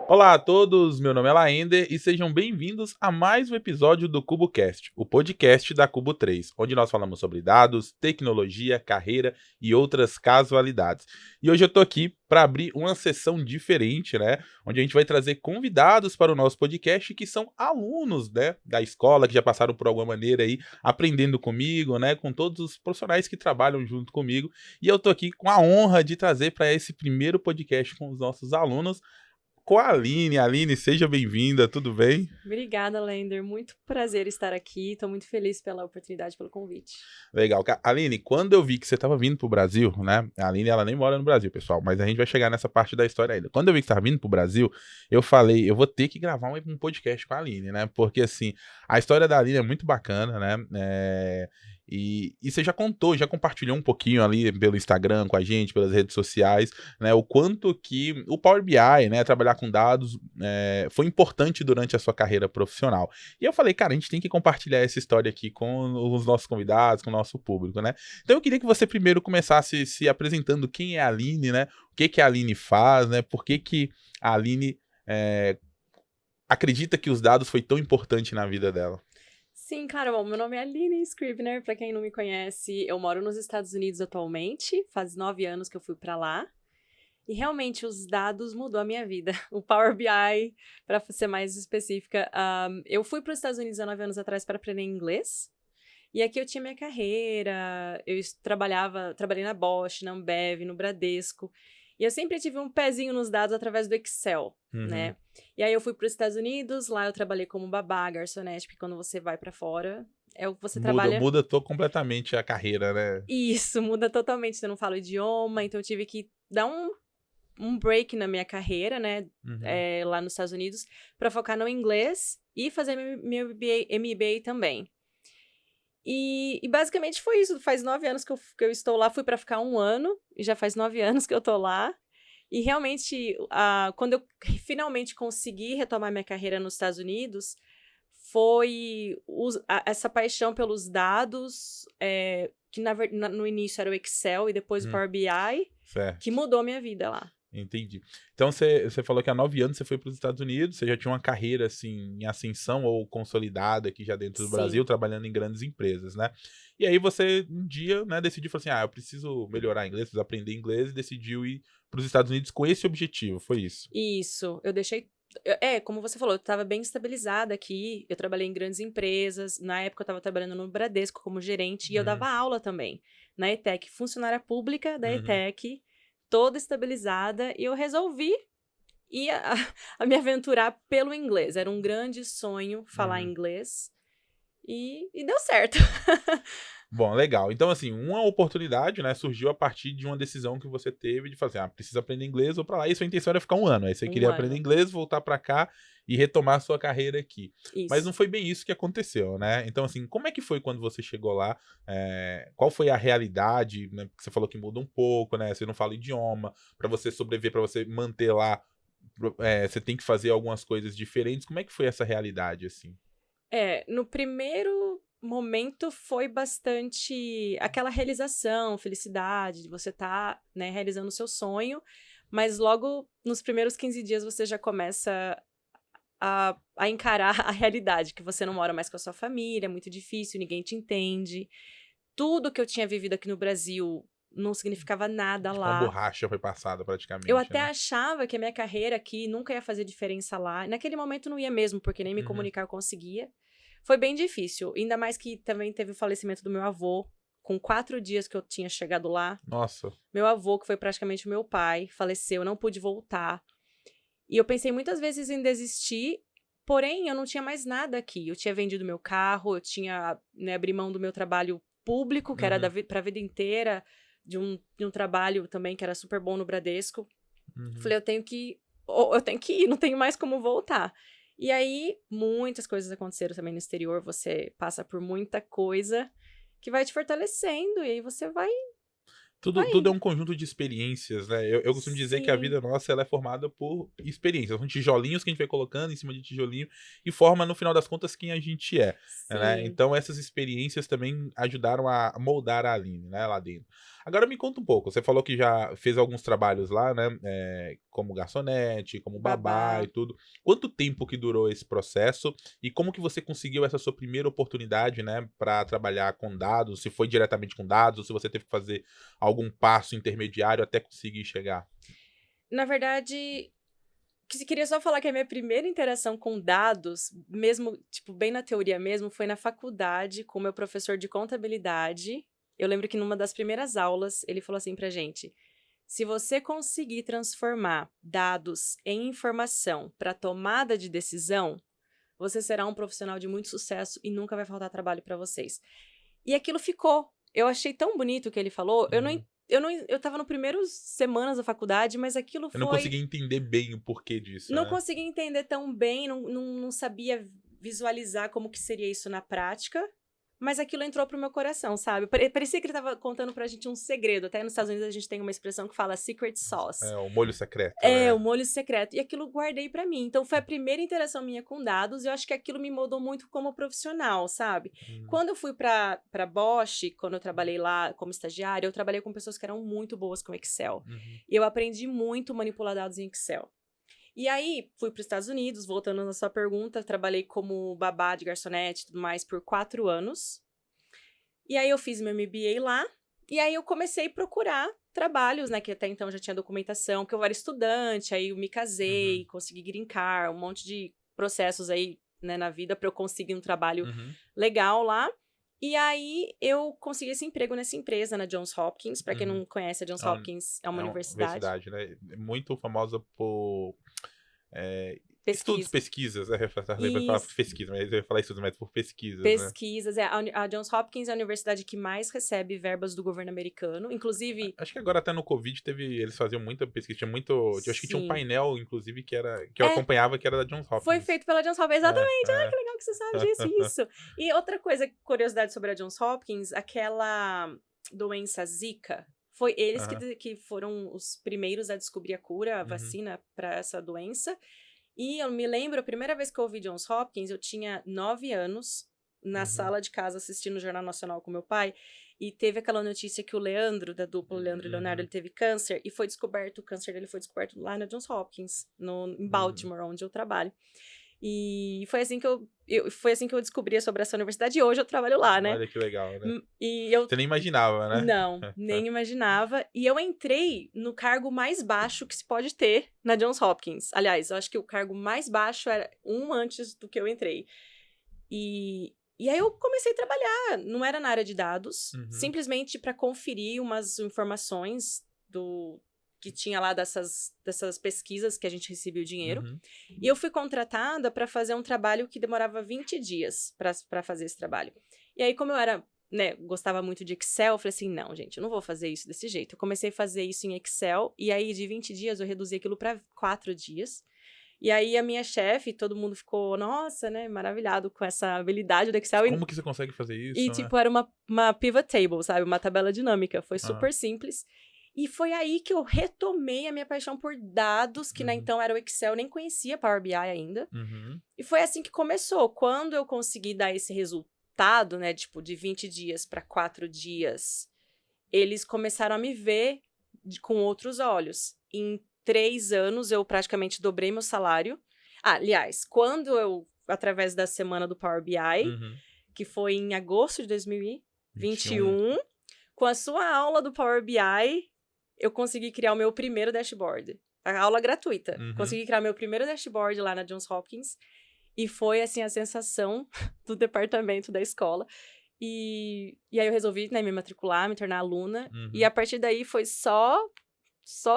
Olá a todos, meu nome é Laender e sejam bem-vindos a mais um episódio do CuboCast, o podcast da Cubo 3, onde nós falamos sobre dados, tecnologia, carreira e outras casualidades. E hoje eu tô aqui para abrir uma sessão diferente, né, onde a gente vai trazer convidados para o nosso podcast que são alunos, né, da escola, que já passaram por alguma maneira aí aprendendo comigo, né, com todos os profissionais que trabalham junto comigo. E eu tô aqui com a honra de trazer para esse primeiro podcast com os nossos alunos com a Aline. Aline, seja bem-vinda, tudo bem? Obrigada, Lender. Muito prazer estar aqui. Estou muito feliz pela oportunidade, pelo convite. Legal. Aline, quando eu vi que você estava vindo pro Brasil, né? A Aline, ela nem mora no Brasil, pessoal, mas a gente vai chegar nessa parte da história ainda. Quando eu vi que você estava vindo pro Brasil, eu falei, eu vou ter que gravar um podcast com a Aline, né? Porque, assim, a história da Aline é muito bacana, né? E você já contou, já compartilhou um pouquinho ali pelo Instagram com a gente, pelas redes sociais, né? O quanto que o Power BI, né? Trabalhar com dados, foi importante durante a sua carreira profissional. E eu falei, cara, a gente tem que compartilhar essa história aqui com os nossos convidados, com o nosso público, né? Então eu queria que você primeiro começasse se apresentando quem é a Aline, né? O que que a Aline faz, né? Por que que a Aline acredita que os dados foi tão importante na vida dela? Sim, claro. Bom, meu nome é Aline Scribner. Para quem não me conhece, eu moro nos Estados Unidos atualmente. Faz 9 anos que eu fui para lá. E realmente os dados mudou a minha vida. O Power BI, para ser mais específica, eu fui para os Estados Unidos há 9 anos atrás para aprender inglês. E aqui eu tinha minha carreira, trabalhei na Bosch, na Ambev, no Bradesco. E eu sempre tive um pezinho nos dados através do Excel, Uhum. né? E aí eu fui para os Estados Unidos, lá eu trabalhei como babá, garçonete, porque quando você vai para fora, é o que você trabalha. Completamente a carreira, né? Isso, muda totalmente, você não fala o idioma, então eu tive que dar um break na minha carreira, né, Uhum. lá nos Estados Unidos, para focar no inglês e fazer meu MBA também. E basicamente foi isso. Faz 9 anos que eu estou lá. Fui para ficar 1 ano. E já faz 9 anos que eu tô lá. E realmente, quando eu finalmente consegui retomar minha carreira nos Estados Unidos, foi essa paixão pelos dados, que no início era o Excel e depois o Uhum. Power BI, que Certo. mudou minha vida lá. Entendi. Então você falou que há 9 anos você foi para os Estados Unidos, você já tinha uma carreira assim em ascensão ou consolidada aqui já dentro do Brasil, Sim. trabalhando em grandes empresas, né? E aí você um dia, né, decidiu falar assim, eu preciso melhorar inglês, preciso aprender inglês e decidiu ir para os Estados Unidos com esse objetivo, foi isso? Isso, eu deixei. Como você falou, eu estava bem estabilizada aqui. Eu trabalhei em grandes empresas. Na época, eu estava trabalhando no Bradesco como gerente e eu Uhum. dava aula também na ETEC, funcionária pública da Uhum. ETEC, toda estabilizada. E eu resolvi ir a me aventurar pelo inglês. Era um grande sonho falar Uhum. inglês e deu certo. Bom, legal. Então, assim, uma oportunidade, né, surgiu a partir de uma decisão que você teve de fazer, precisa aprender inglês, vou pra lá. E sua intenção era ficar 1 ano. Aí você Um queria aprender ano. inglês, voltar pra cá e retomar a sua carreira aqui. Mas não Isso. foi bem isso que aconteceu, né? Então, assim, como é que foi quando você chegou lá? Qual foi a realidade, né? Porque você falou que muda um pouco, né? Você não fala idioma, pra você sobreviver, pra você manter lá, você tem que fazer algumas coisas diferentes. Como é que foi essa realidade, assim? No primeiro momento foi bastante aquela realização, felicidade de você estar, né, realizando o seu sonho, mas logo nos primeiros 15 dias você já começa a encarar a realidade, que você não mora mais com a sua família, é muito difícil, ninguém te entende. Tudo que eu tinha vivido aqui no Brasil não significava nada Tipo, uma lá. borracha foi passada Eu praticamente, até né? achava que a minha carreira aqui nunca ia fazer diferença lá. Naquele momento não ia mesmo, porque nem me Uhum. comunicar eu conseguia. Foi bem difícil, ainda mais que também teve o falecimento do meu avô. Com 4 dias que eu tinha chegado lá, Nossa. meu avô, que foi praticamente o meu pai, faleceu, eu não pude voltar. E eu pensei muitas vezes em desistir, porém eu não tinha mais nada aqui. Eu tinha vendido meu carro, eu tinha, né, abri mão do meu trabalho público, que era Uhum. para a vida inteira, de um trabalho também que era super bom no Bradesco. Uhum. Falei, eu tenho que ir, não tenho mais como voltar. E aí, muitas coisas aconteceram também no exterior, você passa por muita coisa que vai te fortalecendo, e aí você vai. Foi Tudo é indo. um conjunto de experiências, né? Eu costumo dizer que a Sim, vida nossa ela é formada por experiências. São tijolinhos que a gente vai colocando em cima de tijolinho e forma, no final das contas, quem a gente é, né? sim. Então, essas experiências também ajudaram a moldar a Aline, né? Lá dentro. Agora, me conta um pouco. Você falou que já fez alguns trabalhos lá, né? Como garçonete, como babá e Babá. tudo. Quanto tempo que durou esse processo? E como que você conseguiu essa sua primeira oportunidade, né? Para trabalhar com dados? Se foi diretamente com dados, ou se você teve que fazer algum passo intermediário até conseguir chegar? Na verdade, queria só falar que a minha primeira interação com dados, mesmo, tipo, bem na teoria mesmo, foi na faculdade com o meu professor de contabilidade. Eu lembro que numa das primeiras aulas, ele falou assim pra gente: se você conseguir transformar dados em informação para tomada de decisão, você será um profissional de muito sucesso e nunca vai faltar trabalho para vocês. E aquilo ficou. Eu achei tão bonito o que ele falou. Uhum. Eu tava no primeiros semanas da faculdade, mas aquilo Eu não foi. consegui entender bem o porquê disso, Não né? conseguia entender tão bem, não sabia visualizar como que seria isso na prática, mas aquilo entrou pro meu coração, sabe? Parecia que ele estava contando pra gente um segredo. Até nos Estados Unidos a gente tem uma expressão que fala secret sauce. É o molho secreto, É, o né? molho secreto. E aquilo guardei pra mim. Então foi a primeira interação minha com dados e eu acho que aquilo me moldou muito como profissional, sabe? Hum. Quando eu fui pra Bosch, quando eu trabalhei lá como estagiária, eu trabalhei com pessoas que eram muito boas com Excel. Uhum. E eu aprendi muito manipular dados em Excel. E aí, fui para os Estados Unidos, voltando na sua pergunta, trabalhei como babá de garçonete e tudo mais por 4 anos. E aí eu fiz meu MBA lá, e aí eu comecei a procurar trabalhos, né, que até então já tinha documentação, porque eu era estudante, aí eu me casei, Uhum. consegui green card, um monte de processos aí, né, na vida para eu conseguir um trabalho Uhum. legal lá. E aí eu consegui esse emprego nessa empresa, na Johns Hopkins. Para quem Uhum. não conhece, a Johns É um- Hopkins é uma é uma universidade. universidade, né? É muito famosa por estudos, Pesquisa. pesquisas, né? Eu ia falar Isso. pesquisa, mas eu ia falar estudos, mas por pesquisas, né? Pesquisas, a Johns Hopkins é a universidade que mais recebe verbas do governo americano, inclusive, Acho que agora até no Covid eles faziam muita pesquisa, tinha muito, eu acho que tinha um sim. painel, inclusive, que eu É, acompanhava, que era da Johns foi Hopkins. feito pela Johns Hopkins, É, exatamente, ai, que é. legal que você sabe disso, isso. E outra coisa, curiosidade sobre a Johns Hopkins, aquela doença Zika, foi eles Aham. que foram os primeiros a descobrir a cura, a Uhum. vacina para essa doença. E eu me lembro, a primeira vez que eu ouvi Johns Hopkins, eu tinha 9 anos, na Uhum. sala de casa assistindo o Jornal Nacional com meu pai, e teve aquela notícia que o Leandro, da dupla Leandro e Leonardo, Uhum. ele teve câncer, e foi descoberto, o câncer dele foi descoberto lá na Johns Hopkins, em Uhum. Baltimore, onde eu trabalho. E foi assim que foi assim que eu descobria sobre essa universidade, e hoje eu trabalho lá, né? Olha que legal, né? E eu Você nem imaginava, né? não, nem imaginava. E eu entrei no cargo mais baixo que se pode ter na Johns Hopkins. Aliás, eu acho que o cargo mais baixo era um antes do que eu entrei. E aí eu comecei a trabalhar. Não era na área de dados, Uhum. simplesmente para conferir umas informações do que tinha lá dessas pesquisas que a gente recebia o dinheiro. Uhum. E eu fui contratada para fazer um trabalho que demorava 20 dias para fazer esse trabalho. E aí, como eu era, né, gostava muito de Excel, eu falei assim: não, gente, eu não vou fazer isso desse jeito. Eu comecei a fazer isso em Excel, e aí de 20 dias eu reduzi aquilo para 4 dias. E aí a minha chefe, todo mundo ficou, nossa, né, maravilhado com essa habilidade do Excel. Como que você consegue fazer E isso, né? tipo, era uma pivot table, sabe? Uma tabela dinâmica. Foi Ah. super simples. E foi aí que eu retomei a minha paixão por dados, que na Uhum. então era o Excel, eu nem conhecia Power BI ainda. Uhum. E foi assim que começou. Quando eu consegui dar esse resultado, né, tipo, de 20 dias para 4 dias, eles começaram a me ver com outros olhos. Em 3 anos, eu praticamente dobrei meu salário. Ah, aliás, quando eu, através da semana do Power BI, Uhum. que foi em agosto de 21. 2021, com a sua aula do Power BI, eu consegui criar o meu primeiro dashboard. A aula gratuita. Uhum. Consegui criar meu primeiro dashboard lá na Johns Hopkins. E foi, assim, a sensação do departamento da escola. E aí eu resolvi, né, me matricular, me tornar aluna. E Uhum. a partir daí foi só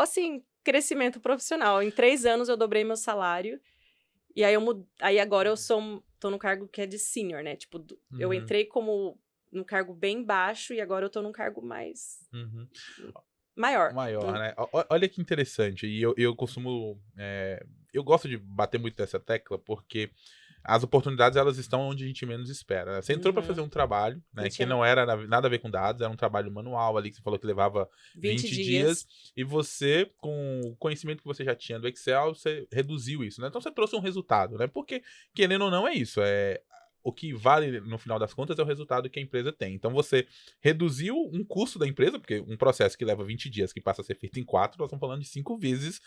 assim, crescimento profissional. Em 3 anos eu dobrei meu salário. E aí aí agora eu tô no cargo que é de senior, né? Tipo, eu Uhum. entrei como num cargo bem baixo e agora eu tô num cargo mais Uhum. maior. Maior, né? Olha que interessante. E eu costumo. Eu gosto de bater muito nessa tecla porque as oportunidades, elas estão onde a gente menos espera, né? Você entrou para fazer um trabalho, né, que não era nada a ver com dados, era um trabalho manual ali, que você falou que levava 20 dias, e você, com o conhecimento que você já tinha do Excel, você reduziu isso, né? Então você trouxe um resultado, né? Porque, querendo ou não, é isso, o que vale no final das contas é o resultado que a empresa tem. Então você reduziu um custo da empresa, porque um processo que leva 20 dias, que passa a ser feito em 4, nós estamos falando de 5 vezes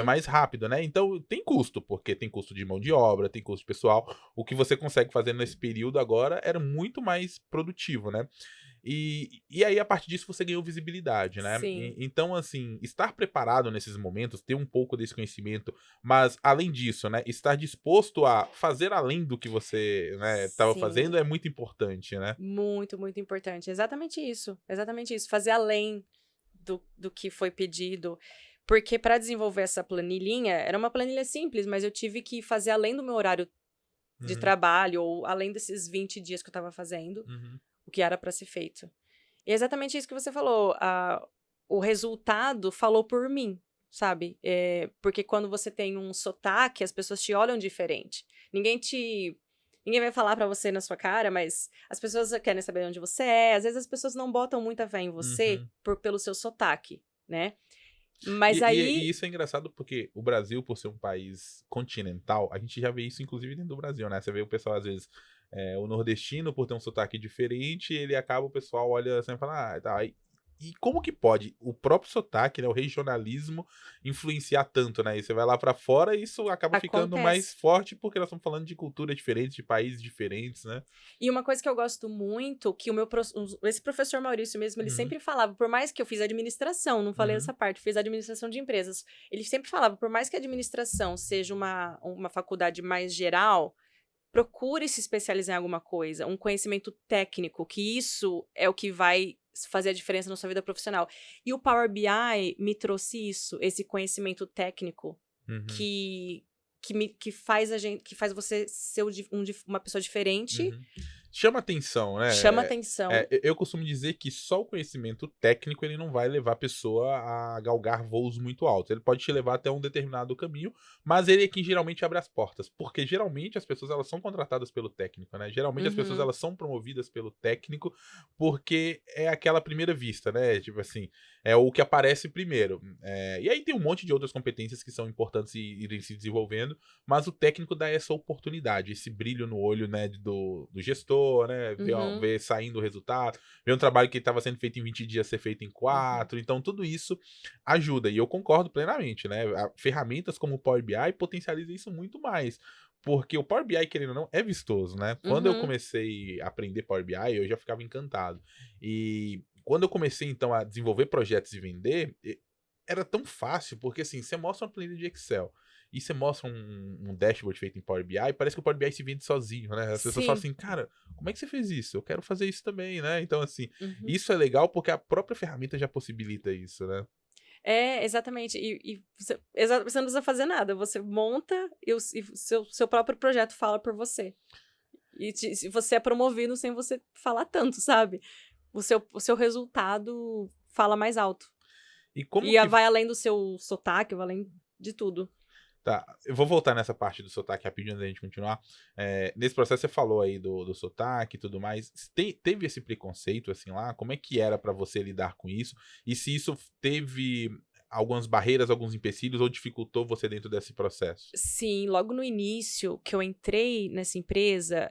mais rápido, né? Então tem custo, porque tem custo de mão de obra, tem custo de pessoal. O que você consegue fazer nesse período agora era muito mais produtivo, né? E aí, a partir disso, você ganhou visibilidade, né? Sim. Então, assim, estar preparado nesses momentos, ter um pouco desse conhecimento, mas, além disso, né, estar disposto a fazer além do que você, né, estava fazendo é muito importante, né? Muito, muito importante. Exatamente isso. Exatamente isso. Fazer além do que foi pedido. Porque para desenvolver essa planilhinha, era uma planilha simples, mas eu tive que fazer além do meu horário de trabalho, ou além desses 20 dias que eu estava fazendo, o que era para ser feito. E é exatamente isso que você falou. O resultado falou por mim, sabe? Porque quando você tem um sotaque, as pessoas te olham diferente. Ninguém vai falar pra você na sua cara, mas as pessoas querem saber onde você é. Às vezes as pessoas não botam muita fé em você pelo seu sotaque, né? Mas E isso é engraçado porque o Brasil, por ser um país continental, a gente já vê isso inclusive dentro do Brasil, né? Você vê o pessoal, às vezes, o nordestino, por ter um sotaque diferente, ele acaba, o pessoal olha assim e fala, tá. E como que pode o próprio sotaque, né, o regionalismo, influenciar tanto, né? E você vai lá pra fora e isso acaba ficando mais forte porque nós estamos falando de cultura diferente, de países diferentes, né? E uma coisa que eu gosto muito, que esse professor Maurício mesmo, ele sempre falava, por mais que eu fiz administração, não falei essa parte, fiz administração de empresas, ele sempre falava, por mais que a administração seja uma faculdade mais geral, procure se especializar em alguma coisa, um conhecimento técnico, que isso é o que vai fazer a diferença na sua vida profissional. E o Power BI me trouxe isso, esse conhecimento técnico que faz você ser uma pessoa diferente. Chama atenção, né? Chama atenção. Eu costumo dizer que só o conhecimento técnico ele não vai levar a pessoa a galgar voos muito altos. Ele pode te levar até um determinado caminho, mas ele é quem geralmente abre as portas. Porque geralmente as pessoas elas são contratadas pelo técnico, né? Geralmente as pessoas elas são promovidas pelo técnico porque é aquela primeira vista, né? Tipo assim, é o que aparece primeiro. E aí tem um monte de outras competências que são importantes e irem se desenvolvendo, mas o técnico dá essa oportunidade, esse brilho no olho, né, do gestor, né, ver saindo o resultado, ver um trabalho que estava sendo feito em 20 dias ser feito em 4, então tudo isso ajuda, e eu concordo plenamente, né, ferramentas como o Power BI potencializam isso muito mais, porque o Power BI, querendo ou não, é vistoso, né, quando eu comecei a aprender Power BI, eu já ficava encantado, e quando eu comecei, então, a desenvolver projetos e vender, era tão fácil, porque assim, você mostra uma planilha de Excel, e você mostra um dashboard feito em Power BI, parece que o Power BI se vende sozinho, né? As pessoas falam assim, cara, como é que você fez isso? Eu quero fazer isso também, né? Então, assim, isso é legal porque a própria ferramenta já possibilita isso, né? Exatamente. E você não precisa fazer nada. Você monta e o seu próprio projeto fala por você. E você é promovido sem você falar tanto, sabe? O seu resultado fala mais alto. E como E que... vai além do seu sotaque, vai além de tudo. Tá, eu vou voltar nessa parte do sotaque rapidinho antes da gente continuar. Nesse processo você falou aí do sotaque e tudo mais. Teve esse preconceito, assim, lá? Como é que era pra você lidar com isso? E se isso teve algumas barreiras, alguns empecilhos ou dificultou você dentro desse processo? Sim, logo no início que eu entrei nessa empresa,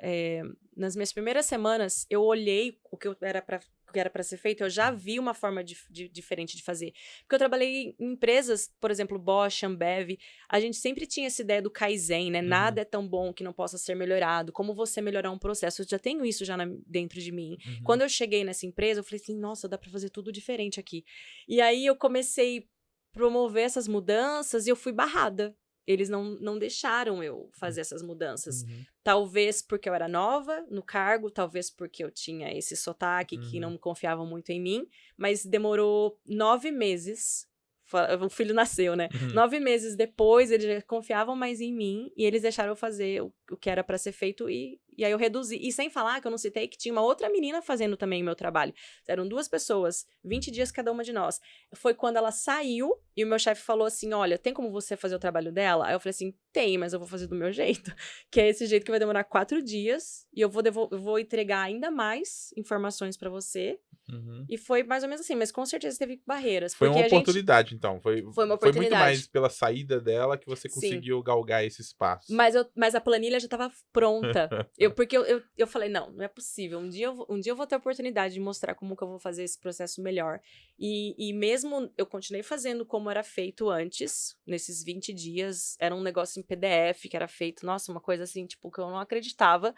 nas minhas primeiras semanas, eu olhei o que era para ser feito, eu já vi uma forma diferente de fazer. Porque eu trabalhei em empresas, por exemplo, Bosch, Ambev, a gente sempre tinha essa ideia do Kaizen, né? Nada é tão bom que não possa ser melhorado. Como você melhorar um processo? Eu já tenho isso já dentro de mim. Quando eu cheguei nessa empresa, eu falei assim, nossa, dá para fazer tudo diferente aqui. E aí eu comecei a promover essas mudanças e eu fui barrada. Eles não deixaram eu fazer essas mudanças. Talvez porque eu era nova no cargo, talvez porque eu tinha esse sotaque que não confiavam muito em mim, mas demorou 9 meses. O filho nasceu, né? 9 meses depois, eles já confiavam mais em mim e eles deixaram eu fazer o que era para ser feito e e aí eu reduzi. E sem falar que eu não citei que tinha uma outra menina fazendo também o meu trabalho. Eram 2 pessoas, 20 dias cada uma de nós. Foi quando ela saiu e o meu chefe falou assim, olha, tem como você fazer o trabalho dela? Aí eu falei assim, tem, mas eu vou fazer do meu jeito. Que é esse jeito que vai demorar 4 dias e eu vou entregar ainda mais informações pra você. Uhum. E foi mais ou menos assim, mas com certeza teve barreiras. Foi Porque uma a gente... oportunidade, então. Foi Foi uma foi muito mais oportunidade. pela saída dela que você Sim. conseguiu galgar esse espaço. Mas a planilha já estava pronta. Porque eu falei, não é possível. Um dia eu vou ter a oportunidade de mostrar como que eu vou fazer esse processo melhor. E mesmo eu continuei fazendo como era feito antes, nesses 20 dias, era um negócio em PDF que era feito, nossa, uma coisa assim, tipo, que eu não acreditava.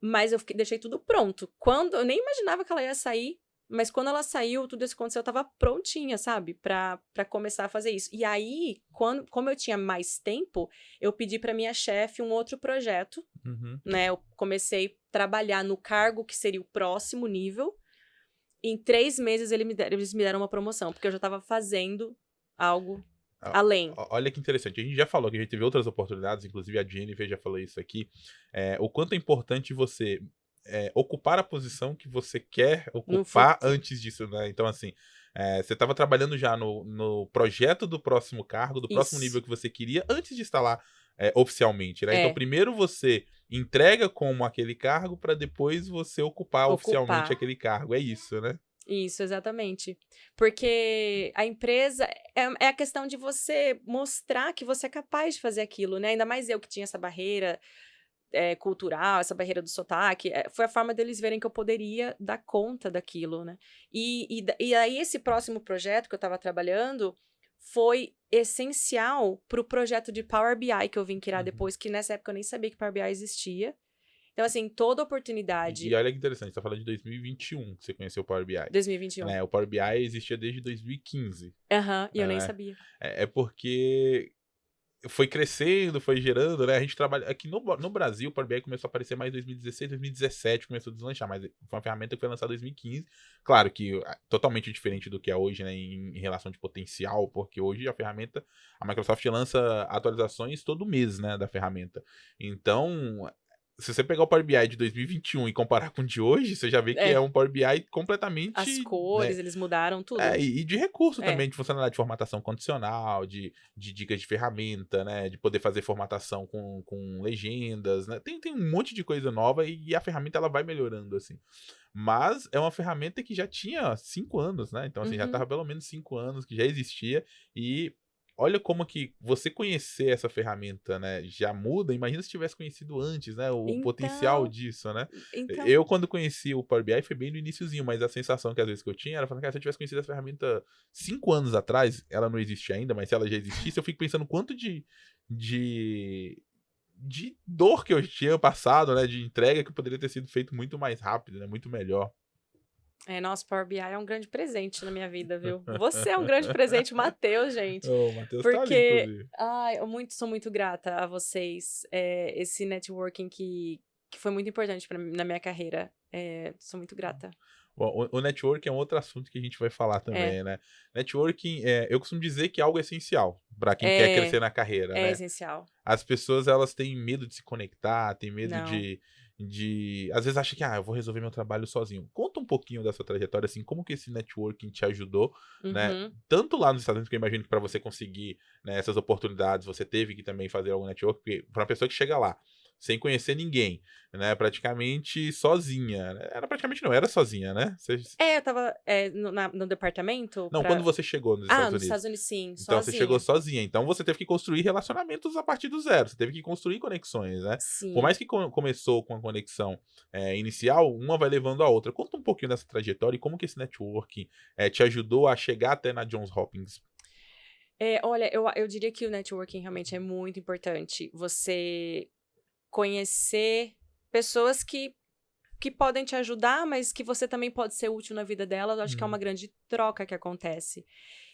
Mas deixei tudo pronto. Eu nem imaginava que ela ia sair, mas quando ela saiu, tudo isso aconteceu, eu tava prontinha, sabe? Pra começar a fazer isso. E aí, como eu tinha mais tempo, eu pedi pra minha chefe um outro projeto, Uhum. né? Eu comecei a trabalhar no cargo que seria o próximo nível. Em 3 meses, eles me deram uma promoção, porque eu já tava fazendo algo além. Olha que interessante. A gente já falou que a gente teve outras oportunidades, inclusive a Jennifer já falou isso aqui. O quanto é importante você ocupar a posição que você quer ocupar antes disso, né? Então, assim, você estava trabalhando já no projeto do próximo cargo, do próximo nível que você queria, antes de estar lá oficialmente, né? Então, primeiro você entrega como aquele cargo para depois você ocupar oficialmente aquele cargo. É isso, né? Isso, exatamente. Porque a empresa é a questão de você mostrar que você é capaz de fazer aquilo, né? Ainda mais eu que tinha essa barreira cultural, essa barreira do sotaque. Foi a forma deles verem que eu poderia dar conta daquilo, né? E aí, esse próximo projeto que eu estava trabalhando foi essencial para o projeto de Power BI que eu vim criar depois, que nessa época eu nem sabia que Power BI existia. Então, assim, toda oportunidade... E olha que interessante, você tá falando de 2021 que você conheceu o Power BI. 2021. Né? O Power BI existia desde 2015. E eu nem sabia. Porque foi crescendo, foi gerando, né? A gente trabalha... Aqui no Brasil, o Power BI começou a aparecer mais em 2016, 2017, começou a deslanchar, mas foi uma ferramenta que foi lançada em 2015. Claro que totalmente diferente do que é hoje, né? Em relação de potencial, porque hoje a ferramenta... A Microsoft lança atualizações todo mês, né? Da ferramenta. Então... Se você pegar o Power BI de 2021 e comparar com o de hoje, você já vê que é um Power BI completamente... As cores, né? Eles mudaram tudo. E de recurso também, de funcionalidade de formatação condicional, de dicas de ferramenta, né? De poder fazer formatação com legendas, né? Tem um monte de coisa nova e a ferramenta ela vai melhorando, assim. Mas é uma ferramenta que já tinha 5 anos, né? Então, assim, já estava pelo menos 5 anos que já existia e... Olha como que você conhecer essa ferramenta, né, já muda. Imagina se tivesse conhecido antes, né, o potencial disso, né. Eu, quando conheci o Power BI, foi bem no iniciozinho, mas a sensação que às vezes que eu tinha era falando, cara, se eu tivesse conhecido essa ferramenta 5 anos atrás, ela não existia ainda, mas se ela já existisse, eu fico pensando quanto de dor que eu tinha passado, né, de entrega que poderia ter sido feito muito mais rápido, né, muito melhor. Nossa, Power BI é um grande presente na minha vida, viu? Você é um grande presente, Matheus, gente. O Matheus tá ali, Porque, inclusive. eu sou muito grata a vocês. Esse networking que foi muito importante na minha carreira. Sou muito grata. Bom, o networking é um outro assunto que a gente vai falar também, né? Networking, eu costumo dizer que é algo essencial para quem quer crescer na carreira, né? É essencial. As pessoas, elas têm medo de se conectar, têm medo Não. às vezes acha que, eu vou resolver meu trabalho sozinho. Conta um pouquinho dessa trajetória, assim, como que esse networking te ajudou, né? Tanto lá nos Estados Unidos, que eu imagino que para você conseguir, né, essas oportunidades, você teve que também fazer algum networking, porque para uma pessoa que chega lá, sem conhecer ninguém, né, praticamente sozinha. Era praticamente não, era sozinha, né? Eu tava no departamento. Não, quando você chegou nos Estados nos Unidos. Estados Unidos, sim, Então sozinha. você chegou sozinha. Então você teve que construir relacionamentos a partir do zero. Você teve que construir conexões, né? Sim. Por mais que começou com a conexão inicial, uma vai levando a outra. Conta um pouquinho dessa trajetória e como que esse networking te ajudou a chegar até na Johns Hopkins. Olha, eu diria que o networking realmente é muito importante. Você conhecer pessoas que podem te ajudar, mas que você também pode ser útil na vida delas. Eu acho que é uma grande troca que acontece.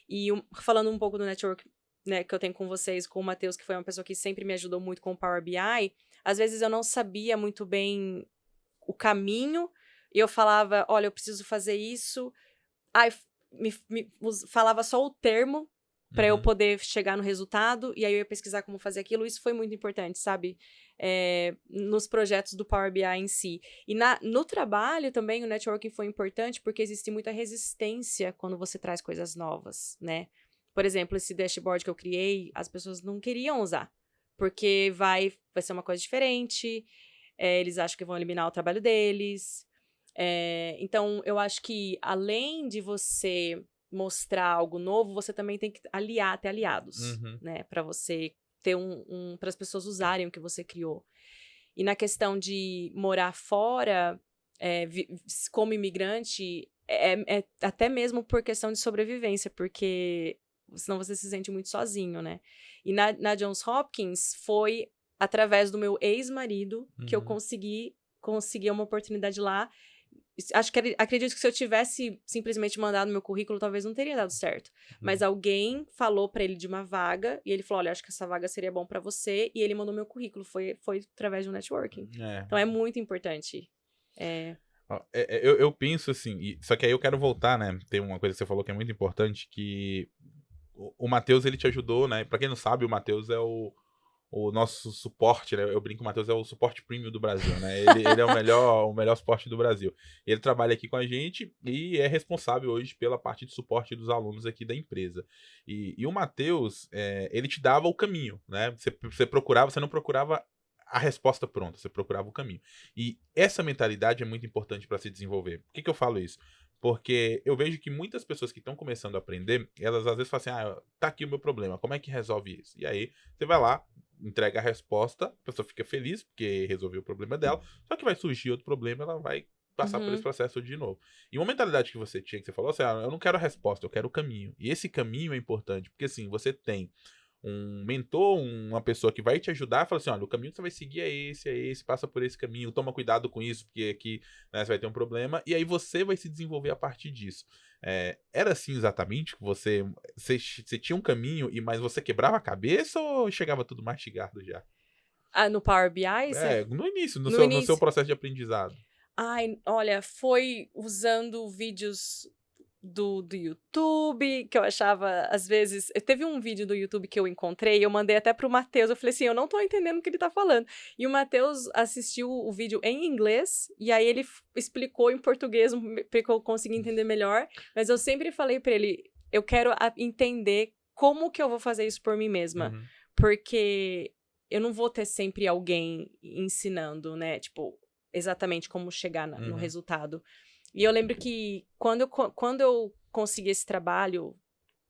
E falando um pouco do network, né, que eu tenho com vocês, com o Matheus, que foi uma pessoa que sempre me ajudou muito com o Power BI, às vezes eu não sabia muito bem o caminho, e eu falava, olha, eu preciso fazer isso. Aí falava só o termo, para eu poder chegar no resultado, e aí eu ia pesquisar como fazer aquilo. Isso foi muito importante, sabe? Nos projetos do Power BI em si. E no trabalho também, o networking foi importante, porque existe muita resistência quando você traz coisas novas, né? Por exemplo, esse dashboard que eu criei, as pessoas não queriam usar, porque vai ser uma coisa diferente, eles acham que vão eliminar o trabalho deles. Então, eu acho que além de você mostrar algo novo, você também tem que ter aliados, né? Para você ter para as pessoas usarem o que você criou. E na questão de morar fora, como imigrante, até mesmo por questão de sobrevivência, porque senão você se sente muito sozinho, né? E na Johns Hopkins foi através do meu ex-marido que eu consegui uma oportunidade lá. Acredito que se eu tivesse simplesmente mandado meu currículo, talvez não teria dado certo. Mas alguém falou pra ele de uma vaga, e ele falou, olha, acho que essa vaga seria bom pra você, e ele mandou meu currículo. Foi através do networking. Então, é muito importante. Eu penso assim, só que aí eu quero voltar, né? Tem uma coisa que você falou que é muito importante, que o Matheus, ele te ajudou, né? Pra quem não sabe, o Matheus é o nosso suporte, né? Eu brinco, o Matheus é o suporte premium do Brasil, né? Ele é o melhor suporte do Brasil. Ele trabalha aqui com a gente e é responsável hoje pela parte de suporte dos alunos aqui da empresa. E o Matheus, ele te dava o caminho, né? Você não procurava a resposta pronta, você procurava o caminho. E essa mentalidade é muito importante para se desenvolver. Por que eu falo isso? Porque eu vejo que muitas pessoas que estão começando a aprender, elas às vezes falam assim, tá aqui o meu problema, como é que resolve isso? E aí, você vai lá, entrega a resposta, a pessoa fica feliz porque resolveu o problema dela, só que vai surgir outro problema, ela vai passar por esse processo de novo. E uma mentalidade que você tinha, que você falou assim, eu não quero a resposta, eu quero o caminho. E esse caminho é importante, porque assim, você tem um mentor, uma pessoa que vai te ajudar, fala assim, olha, o caminho que você vai seguir é esse, passa por esse caminho, toma cuidado com isso, porque aqui, né, você vai ter um problema, e aí você vai se desenvolver a partir disso. Era assim exatamente? Você tinha um caminho, mas você quebrava a cabeça ou chegava tudo mastigado já? No Power BI? No início, no início. seu processo de aprendizado. Ai, olha, foi usando vídeos do YouTube, que eu achava, às vezes... Teve um vídeo do YouTube que eu encontrei, eu mandei até pro Matheus, eu falei assim, eu não tô entendendo o que ele tá falando. E o Matheus assistiu o vídeo em inglês, e aí ele explicou em português, pra eu conseguir entender melhor, mas eu sempre falei pra ele, eu quero entender como que eu vou fazer isso por mim mesma, porque eu não vou ter sempre alguém ensinando, né, tipo, exatamente como chegar no resultado. E eu lembro que quando eu consegui esse trabalho,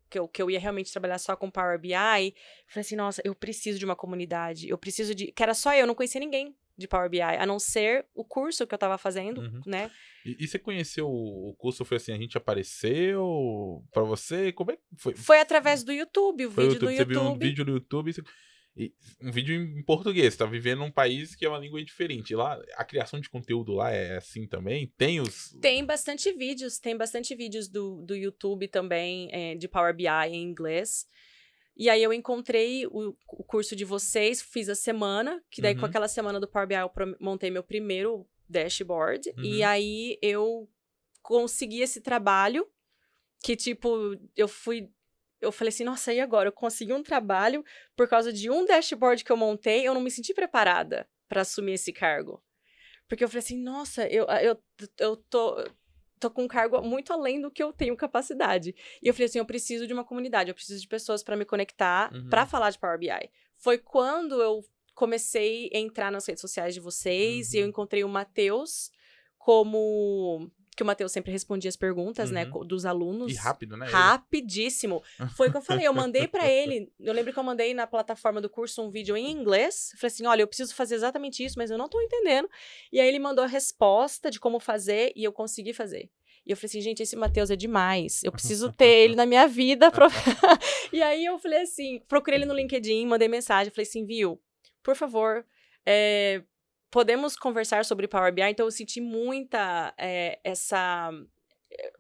que eu ia realmente trabalhar só com Power BI, eu falei assim, nossa, eu preciso de uma comunidade, eu preciso de... Que era só eu, não conhecia ninguém de Power BI, a não ser o curso que eu tava fazendo, né? E você conheceu o curso, foi assim, a gente apareceu pra você? Como é que foi? Foi através do YouTube, o Foi vídeo do Você viu um YouTube. vídeo no YouTube, um vídeo em português, você tá vivendo num país que é uma língua diferente. Lá, a criação de conteúdo lá é assim também? Tem bastante vídeos do YouTube também, de Power BI em inglês. E aí eu encontrei o curso de vocês, fiz a semana, que daí com aquela semana do Power BI eu montei meu primeiro dashboard. E aí eu consegui esse trabalho, que tipo, eu falei assim, nossa, e agora? Eu consegui um trabalho por causa de um dashboard que eu montei, eu não me senti preparada para assumir esse cargo. Porque eu falei assim, nossa, eu tô com um cargo muito além do que eu tenho capacidade. E eu falei assim, eu preciso de uma comunidade, eu preciso de pessoas para me conectar, para falar de Power BI. Foi quando eu comecei a entrar nas redes sociais de vocês e eu encontrei o Matheus que o Matheus sempre respondia as perguntas, né, dos alunos. E rápido, né? Rapidíssimo. Foi o que eu falei, eu mandei pra ele, eu lembro que eu mandei na plataforma do curso um vídeo em inglês, eu falei assim, olha, eu preciso fazer exatamente isso, mas eu não tô entendendo. E aí ele mandou a resposta de como fazer e eu consegui fazer. E eu falei assim, gente, esse Matheus é demais, eu preciso ter ele na minha vida. E aí eu falei assim, procurei ele no LinkedIn, mandei mensagem, falei assim, viu, por favor, podemos conversar sobre Power BI, então eu senti muita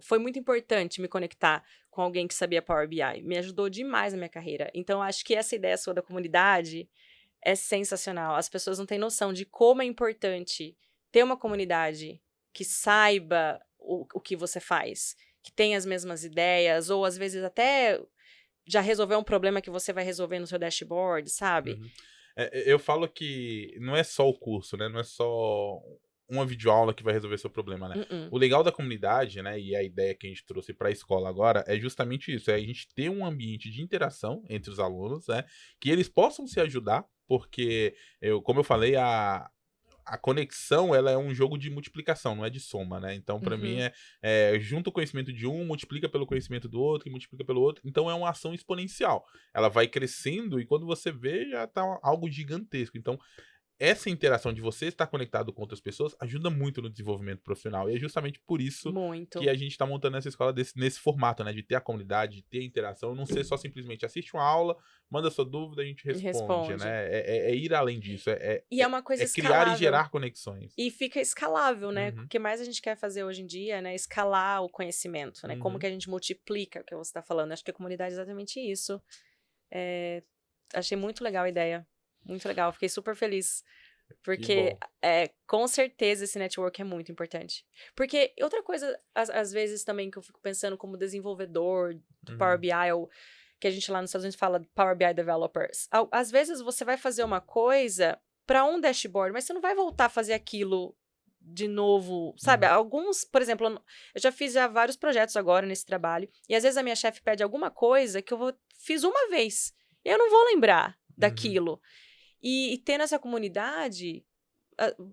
foi muito importante me conectar com alguém que sabia Power BI, me ajudou demais na minha carreira. Então acho que essa ideia sua da comunidade é sensacional, as pessoas não têm noção de como é importante ter uma comunidade que saiba o que você faz, que tem as mesmas ideias, ou às vezes até já resolver um problema que você vai resolver no seu dashboard, sabe? Uhum. Eu falo que não é só o curso, né? Não é só uma videoaula que vai resolver seu problema, né? Uh-uh. O legal da comunidade, né? E a ideia que a gente trouxe para a escola agora é justamente isso: é a gente ter um ambiente de interação entre os alunos, né? Que eles possam se ajudar, porque, como eu falei, a conexão, ela é um jogo de multiplicação, não é de soma, né? Então, para mim, Uhum. junta o conhecimento de um, multiplica pelo conhecimento do outro, e multiplica pelo outro. Então, é uma ação exponencial. Ela vai crescendo e quando você vê, já tá algo gigantesco. Então, essa interação de você estar conectado com outras pessoas ajuda muito no desenvolvimento profissional. E é justamente por isso que Muito. a gente está montando essa escola nesse formato, né? De ter a comunidade, de ter a interação, não ser só simplesmente assiste uma aula, manda sua dúvida, a gente responde, Responde. né? É ir além disso, E é uma coisa é criar e escalável. gerar conexões. E fica escalável, né? Uhum. O que mais a gente quer fazer hoje em dia, né? Escalar o conhecimento, né? Como Uhum. que a gente multiplica o que você está falando. Acho que a comunidade é exatamente isso. Achei muito legal a ideia. Muito legal. Fiquei super feliz. Porque, com certeza, esse network é muito importante. Porque outra coisa, às vezes também, que eu fico pensando como desenvolvedor do Power BI, ou que a gente lá nos Estados Unidos fala Power BI Developers. Às vezes você vai fazer uma coisa para um dashboard, mas você não vai voltar a fazer aquilo de novo, sabe? Alguns, por exemplo, eu já fiz vários projetos agora nesse trabalho, e às vezes a minha chefe pede alguma coisa que fiz uma vez, e eu não vou lembrar daquilo. E tendo essa comunidade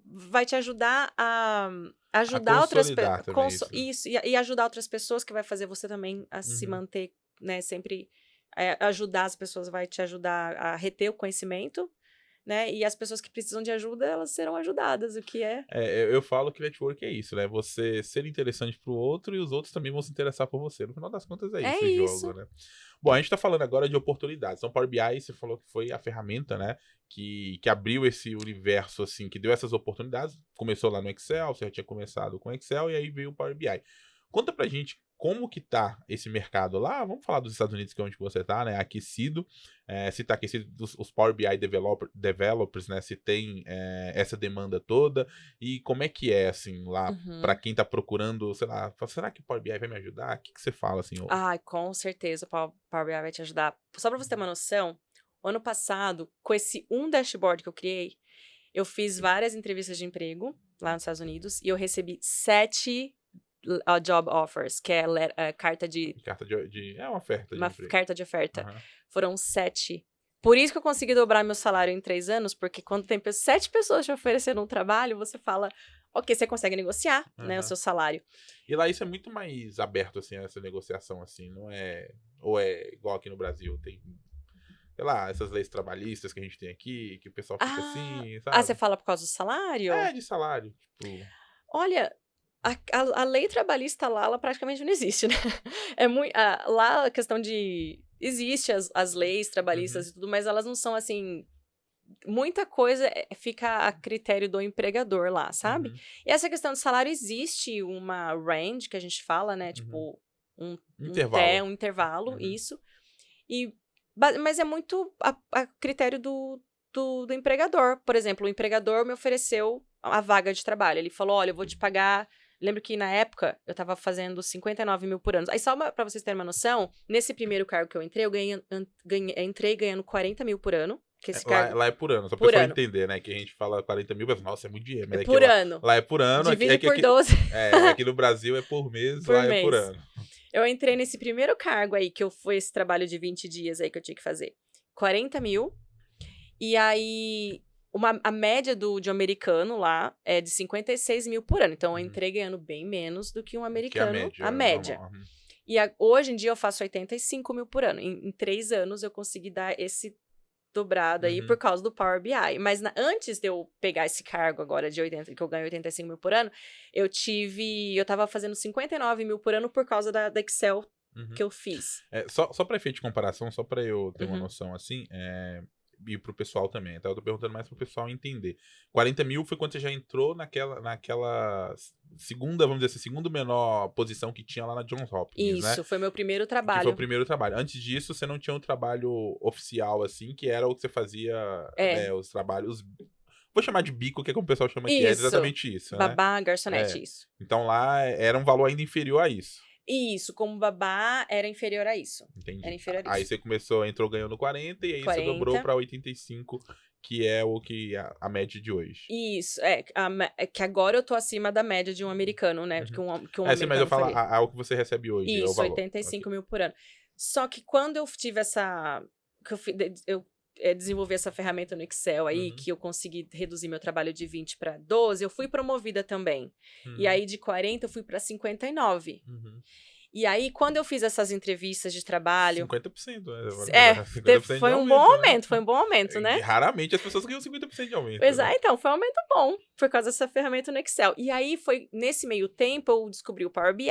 vai te ajudar a ajudar outras pessoas. Isso, e ajudar outras pessoas, que vai fazer você também a se manter, né? Sempre ajudar as pessoas vai te ajudar a reter o conhecimento, né? E as pessoas que precisam de ajuda, elas serão ajudadas, o que é. Eu falo que network é isso, né? Você ser interessante pro outro e os outros também vão se interessar por você. No final das contas é isso o jogo, né? Bom, a gente tá falando agora de oportunidades. Então, Power BI, você falou que foi a ferramenta, né? Que abriu esse universo, assim, que deu essas oportunidades. Começou lá no Excel, você já tinha começado com Excel, e aí veio o Power BI. Conta pra gente como que tá esse mercado lá. Vamos falar dos Estados Unidos, que é onde você tá, né? Aquecido. Se tá aquecido, os Power BI developers, né? Se tem essa demanda toda. E como é que é, assim, lá, pra quem tá procurando, sei lá, será que o Power BI vai me ajudar? O que você fala, assim? Ai, com certeza o Power BI vai te ajudar. Só pra você ter uma noção, o ano passado, com esse dashboard que eu criei, eu fiz várias entrevistas de emprego lá nos Estados Unidos e eu recebi 7 job offers, que é carta de... É uma oferta de uma emprego. carta de oferta. Foram 7. Por isso que eu consegui dobrar meu salário em 3 anos, porque quando tem 7 pessoas te oferecendo um trabalho, você fala, ok, você consegue negociar, né, o seu salário. E lá isso é muito mais aberto, assim, essa negociação, assim, não é... Ou é igual aqui no Brasil, tem... Sei lá, essas leis trabalhistas que a gente tem aqui, que o pessoal fica assim, sabe? Você fala por causa do salário? De salário, tipo... Olha, a lei trabalhista lá, ela praticamente não existe, né? Lá a questão de... Existe as leis trabalhistas e tudo, mas elas não são, assim... Muita coisa fica a critério do empregador lá, sabe? E essa questão do salário, existe uma range, que a gente fala, né? Tipo, um intervalo, isso. Mas é muito a critério do empregador. Por exemplo, o empregador me ofereceu a vaga de trabalho. Ele falou, olha, eu vou te pagar... Lembro que na época eu tava fazendo 59 mil por ano. Aí só pra vocês terem uma noção, nesse primeiro cargo que eu entrei, entrei ganhando 40 mil por ano. Que esse cargo... Lá é por ano, só pra pessoal entender, né? Que a gente fala 40 mil, mas nossa, é muito dinheiro. Mas por ano. Lá é por ano. Divide por 12. Aqui no Brasil é por mês, por lá mês. É por ano. Eu entrei nesse primeiro cargo aí, que foi esse trabalho de 20 dias aí que eu tinha que fazer. 40 mil. E aí... a média de um americano lá é de 56 mil por ano. Então, eu entrei ganhando bem menos do que um americano. Que a média. E hoje em dia eu faço 85 mil por ano. Em 3 anos eu consegui dar esse dobrado aí por causa do Power BI. Mas antes de eu pegar esse cargo agora de 80, que eu ganho 85 mil por ano, eu tava fazendo 59 mil por ano por causa da Excel que eu fiz. Só para efeito de comparação, só para eu ter uma noção assim, e pro pessoal também, tá? Eu tô perguntando mais pro pessoal entender. 40 mil foi quando você já entrou naquela segunda, vamos dizer assim, segunda menor posição que tinha lá na Johns Hopkins, né? Isso, foi meu primeiro trabalho. Que foi o primeiro trabalho. Antes disso, você não tinha um trabalho oficial, assim, que era o que você fazia, né, os trabalhos... Vou chamar de bico, que é como o pessoal chama aqui. É exatamente isso, Babá, garçonete, isso. Então lá era um valor ainda inferior a isso. Isso, como babá, era inferior a isso. Entendi. Era inferior a Aí isso. você entrou ganhando 40 e aí você dobrou 40. pra 85, que é o que a média de hoje. Isso, é que agora eu tô acima da média de um americano, né? Uhum. Que um É, sim, mas eu americano falo faria. o que você recebe hoje, é o Isso, valor. 85 Ok. mil por ano. Só que quando eu tive que eu desenvolvi essa ferramenta no Excel aí, Uhum, que eu consegui reduzir meu trabalho de 20 para 12, eu fui promovida também. E uhum, aí de 40 eu fui para 59. uhum. E aí, quando eu fiz essas entrevistas de trabalho, 50%, né? 50% de foi um bom aumento, né? aumento, foi um bom aumento, E né? raramente as pessoas ganham 50% de aumento, Pois né? é, então, foi um aumento bom, por causa dessa ferramenta no Excel. E aí, foi nesse meio tempo, eu descobri o Power BI,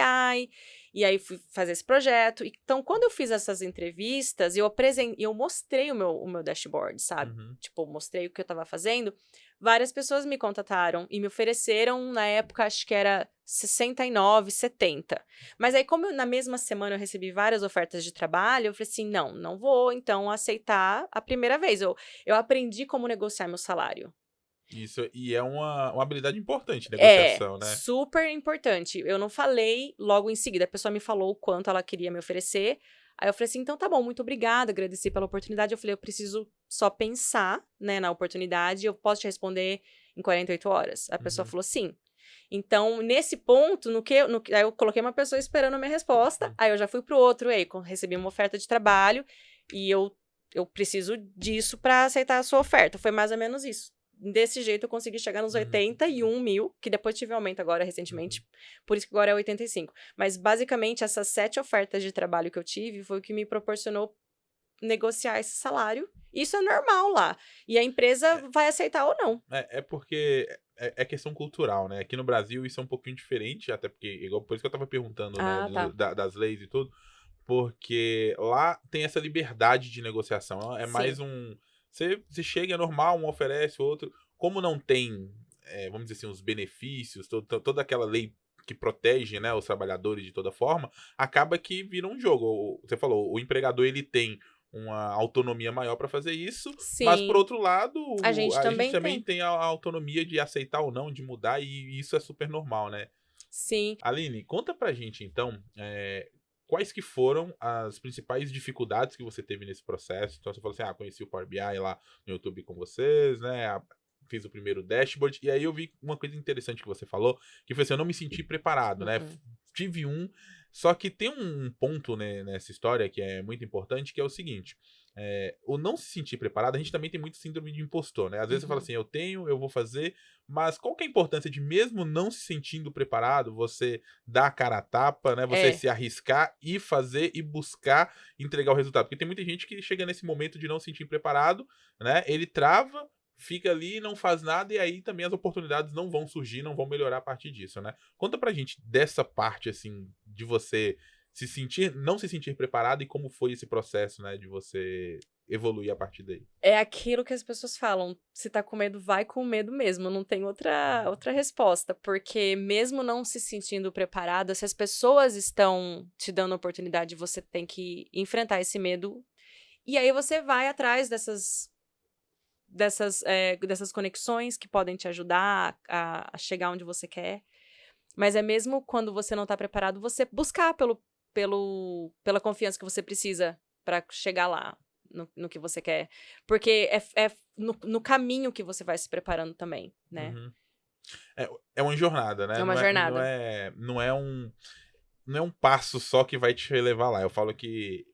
e aí fui fazer esse projeto. Então, quando eu fiz essas entrevistas, eu mostrei o meu dashboard, sabe? Uhum, Tipo, mostrei o que eu estava fazendo. Várias pessoas me contataram e me ofereceram, na época, acho que era 69, 70. Mas aí, como na mesma semana eu recebi várias ofertas de trabalho, eu falei assim, não vou, então, aceitar a primeira vez. Eu aprendi como negociar meu salário. isso, e é uma habilidade importante, É, negociação, né? super importante. Eu não falei logo em seguida. A pessoa me falou o quanto ela queria me oferecer. Aí eu falei assim, então tá bom, muito obrigada, agradeci pela oportunidade. Eu falei, eu preciso só pensar, né, na oportunidade. Eu posso te responder em 48 horas. A pessoa Uhum, falou sim. Então, nesse ponto, aí eu coloquei uma pessoa esperando a minha resposta. uhum. Aí eu já fui pro outro, aí recebi uma oferta de trabalho e eu preciso disso para aceitar a sua oferta. Foi mais ou menos isso. Desse jeito eu consegui chegar nos Uhum, 81 mil, que depois tive aumento agora uhum. recentemente, por isso que agora é 85. Mas basicamente essas 7 ofertas de trabalho que eu tive foi o que me proporcionou negociar esse salário. Isso é normal lá. E a empresa vai aceitar ou não. É porque é questão cultural, né? Aqui no Brasil isso é um pouquinho diferente, até porque, igual por isso que eu tava perguntando, né, Ah, tá. das leis e tudo, porque lá tem essa liberdade de negociação. É mais Sim. um. Você chega, é normal, um oferece, outro. Como não tem, vamos dizer assim, os benefícios, toda aquela lei que protege, né, os trabalhadores de toda forma, acaba que vira um jogo. Você falou, o empregador ele tem uma autonomia maior para fazer isso, mas por Sim. outro lado, A gente a gente também também tem. tem a autonomia de aceitar ou não, de mudar, e isso é super normal, né? Sim. Aline, conta pra gente então, quais que foram as principais dificuldades que você teve nesse processo. Então você falou assim, conheci o Power BI lá no YouTube com vocês, né? Fiz o primeiro dashboard, e aí eu vi uma coisa interessante que você falou, que foi assim, eu não me senti preparado, né? Uh-uh. Tive só que tem um ponto, né, nessa história que é muito importante, que é o seguinte, o não se sentir preparado, a gente também tem muito síndrome de impostor, né? Às vezes você fala Uhum. assim, eu vou fazer, mas qual que é a importância de, mesmo não se sentindo preparado, você dar a cara a tapa, né? Você É. se arriscar e fazer e buscar entregar o resultado? Porque tem muita gente que chega nesse momento de não se sentir preparado, né? Ele trava, fica ali, não faz nada, e aí também as oportunidades não vão surgir, não vão melhorar a partir disso, né? Conta pra gente dessa parte, assim, de você não se sentir preparado e como foi esse processo, né, de você evoluir a partir daí. É aquilo que as pessoas falam, se tá com medo, vai com medo mesmo, não tem outra resposta, porque mesmo não se sentindo preparada, se as pessoas estão te dando oportunidade, você tem que enfrentar esse medo, e aí você vai atrás dessas conexões que podem te ajudar a chegar onde você quer, mas é mesmo quando você não tá preparado, você buscar pela confiança que você precisa para chegar lá, no que você quer. Porque é no caminho que você vai se preparando também, né? Uhum. É uma jornada, né? É uma jornada. Não é um passo só que vai te levar lá. Eu falo que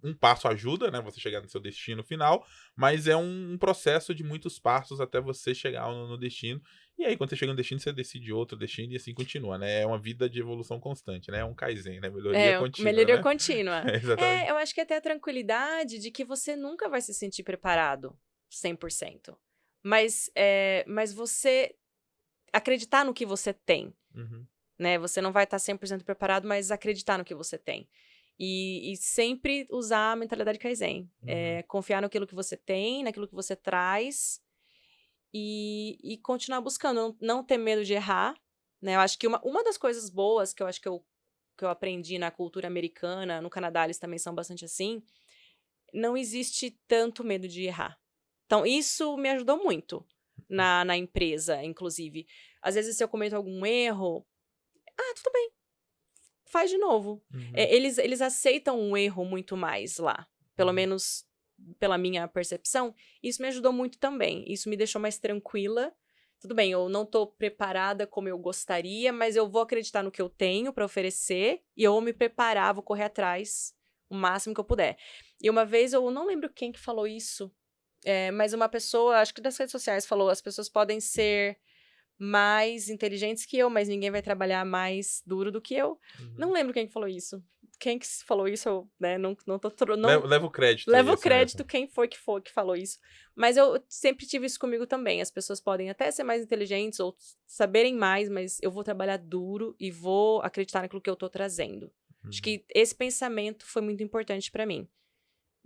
um passo ajuda, né? Você chegar no seu destino final, mas é um processo de muitos passos até você chegar no destino. E aí, quando você chega no destino, você decide outro destino e assim continua, né? É uma vida de evolução constante, né? É um Kaizen, né? Melhoria contínua, Melhoria né? contínua. É, exatamente. Eu acho que até a tranquilidade de que você nunca vai se sentir preparado 100%. Mas você acreditar no que você tem, Uhum, né? Você não vai estar 100% preparado, mas acreditar no que você tem. E sempre usar a mentalidade Kaizen. uhum, Confiar naquilo que você tem, naquilo que você traz e continuar buscando. Não ter medo de errar, né? Eu acho que uma das coisas boas que eu acho que eu aprendi na cultura americana, no Canadá eles também são bastante assim, não existe tanto medo de errar. Então, isso me ajudou muito na empresa, inclusive. Às vezes, se eu cometo algum erro, tudo bem. faz de novo. Uhum. Eles aceitam um erro muito mais lá. Pelo menos pela minha percepção. Isso me ajudou muito também. Isso me deixou mais tranquila. Tudo bem, eu não tô preparada como eu gostaria, mas eu vou acreditar no que eu tenho para oferecer e eu vou me preparar, vou correr atrás o máximo que eu puder. E uma vez, eu não lembro quem que falou isso, mas uma pessoa, acho que das redes sociais, falou: as pessoas podem ser mais inteligentes que eu, mas ninguém vai trabalhar mais duro do que eu. Uhum. Não lembro quem que falou isso. Quem que falou isso, eu, né, não tô... Leva o crédito. Leva aí, o crédito mesmo. quem foi que falou isso. Mas eu sempre tive isso comigo também. As pessoas podem até ser mais inteligentes ou saberem mais, mas eu vou trabalhar duro e vou acreditar naquilo que eu tô trazendo. Acho que esse pensamento foi muito importante pra mim,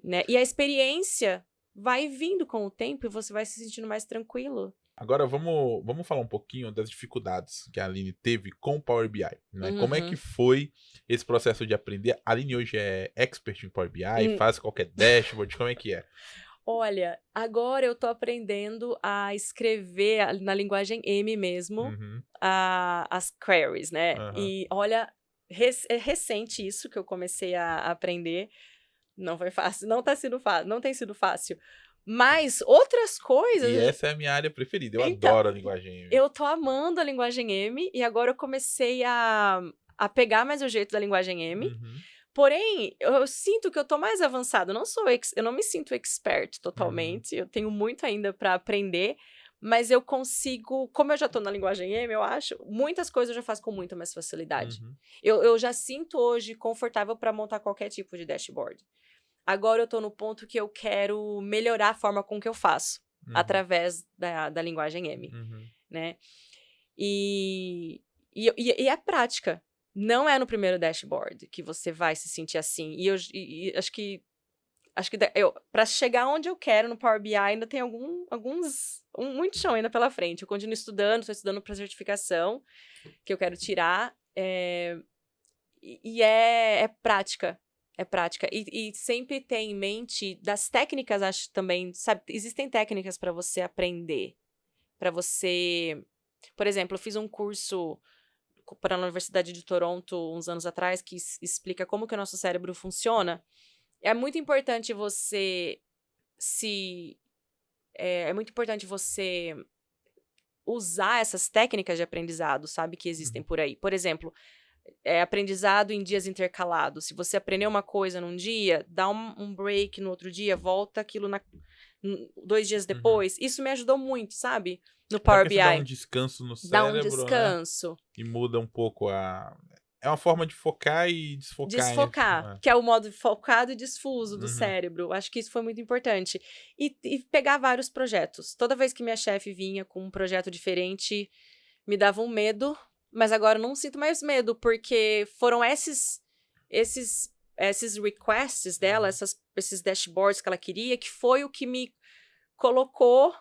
né? E a experiência vai vindo com o tempo e você vai se sentindo mais tranquilo. Agora vamos falar um pouquinho das dificuldades que a Aline teve com o Power BI, né? Como é que foi esse processo de aprender? A Aline hoje é expert em Power BI, faz qualquer dashboard, como é que é? Olha, agora eu tô aprendendo a escrever na linguagem M mesmo, as queries, né? E olha, é recente isso que eu comecei a aprender. Não foi fácil, não tem sido fácil. Mas outras coisas... E essa é a minha área preferida, eu adoro a linguagem M. Eu tô amando a linguagem M e agora eu comecei a pegar mais o jeito da linguagem M. Porém, eu sinto que eu tô mais avançada. Eu não me sinto expert totalmente. Eu tenho muito ainda para aprender. Mas eu consigo... Como eu já tô na linguagem M, eu acho, muitas coisas eu já faço com muita mais facilidade. Eu já sinto hoje confortável para montar qualquer tipo de dashboard. Agora eu tô no ponto que eu quero melhorar a forma com que eu faço. Através da linguagem M. Né? E é prática. Não é no primeiro dashboard que você vai se sentir assim. E acho que para chegar onde eu quero no Power BI ainda tem muito chão ainda pela frente. Eu continuo estudando, estou estudando para certificação que eu quero tirar. É prática. É prática. E sempre tem em mente das técnicas, acho também, sabe? Existem técnicas para você aprender. Para você... Por exemplo, eu fiz um curso para a Universidade de Toronto uns anos atrás que explica como que o nosso cérebro funciona. É muito importante você usar essas técnicas de aprendizado, sabe? Que existem por aí. Por exemplo, aprendizado em dias intercalados. Se você aprendeu uma coisa num dia, dá um break no outro dia, volta aquilo 2 dias depois. Isso me ajudou muito, sabe? No Power BI. Dá um descanso no cérebro, dá um descanso. Né? E muda um pouco É uma forma de focar e desfocar. Desfocar, que é o modo focado e difuso do cérebro. Acho que isso foi muito importante. E pegar vários projetos. Toda vez que minha chefe vinha com um projeto diferente, me dava um medo, mas agora eu não sinto mais medo, porque foram esses requests dela, esses dashboards que ela queria, que foi o que me colocou...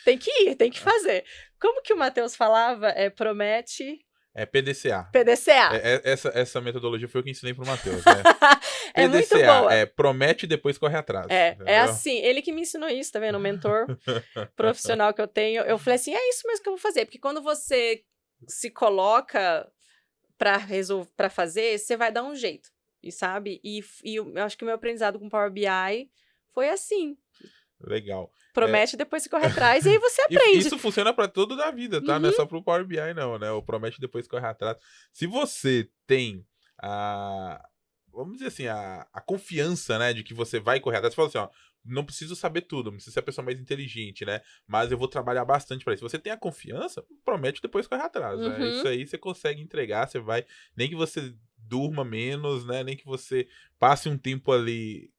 Tem que ir, tem que fazer. Como que o Matheus falava? Promete... É PDCA. PDCA. Essa metodologia foi o que ensinei pro Matheus, né? É muito boa. Promete e depois corre atrás. É assim, ele que me ensinou isso, tá vendo? O mentor profissional que eu tenho. Eu falei assim, é isso mesmo que eu vou fazer. Porque quando você se coloca pra fazer, você vai dar um jeito, e sabe? E eu acho que o meu aprendizado com Power BI foi assim. Legal. Promete, depois você corre atrás e aí você aprende. Isso funciona para tudo da vida, tá? Não é só pro Power BI, não, né? O promete, depois corre atrás. Se você tem vamos dizer assim, a confiança, né, de que você vai correr atrás, você fala assim, ó, não preciso saber tudo, não preciso ser a pessoa mais inteligente, né? Mas eu vou trabalhar bastante para isso. Se você tem a confiança, promete, depois corre atrás, né? Isso aí você consegue entregar, você vai, nem que você durma menos, né? Nem que você passe um tempo ali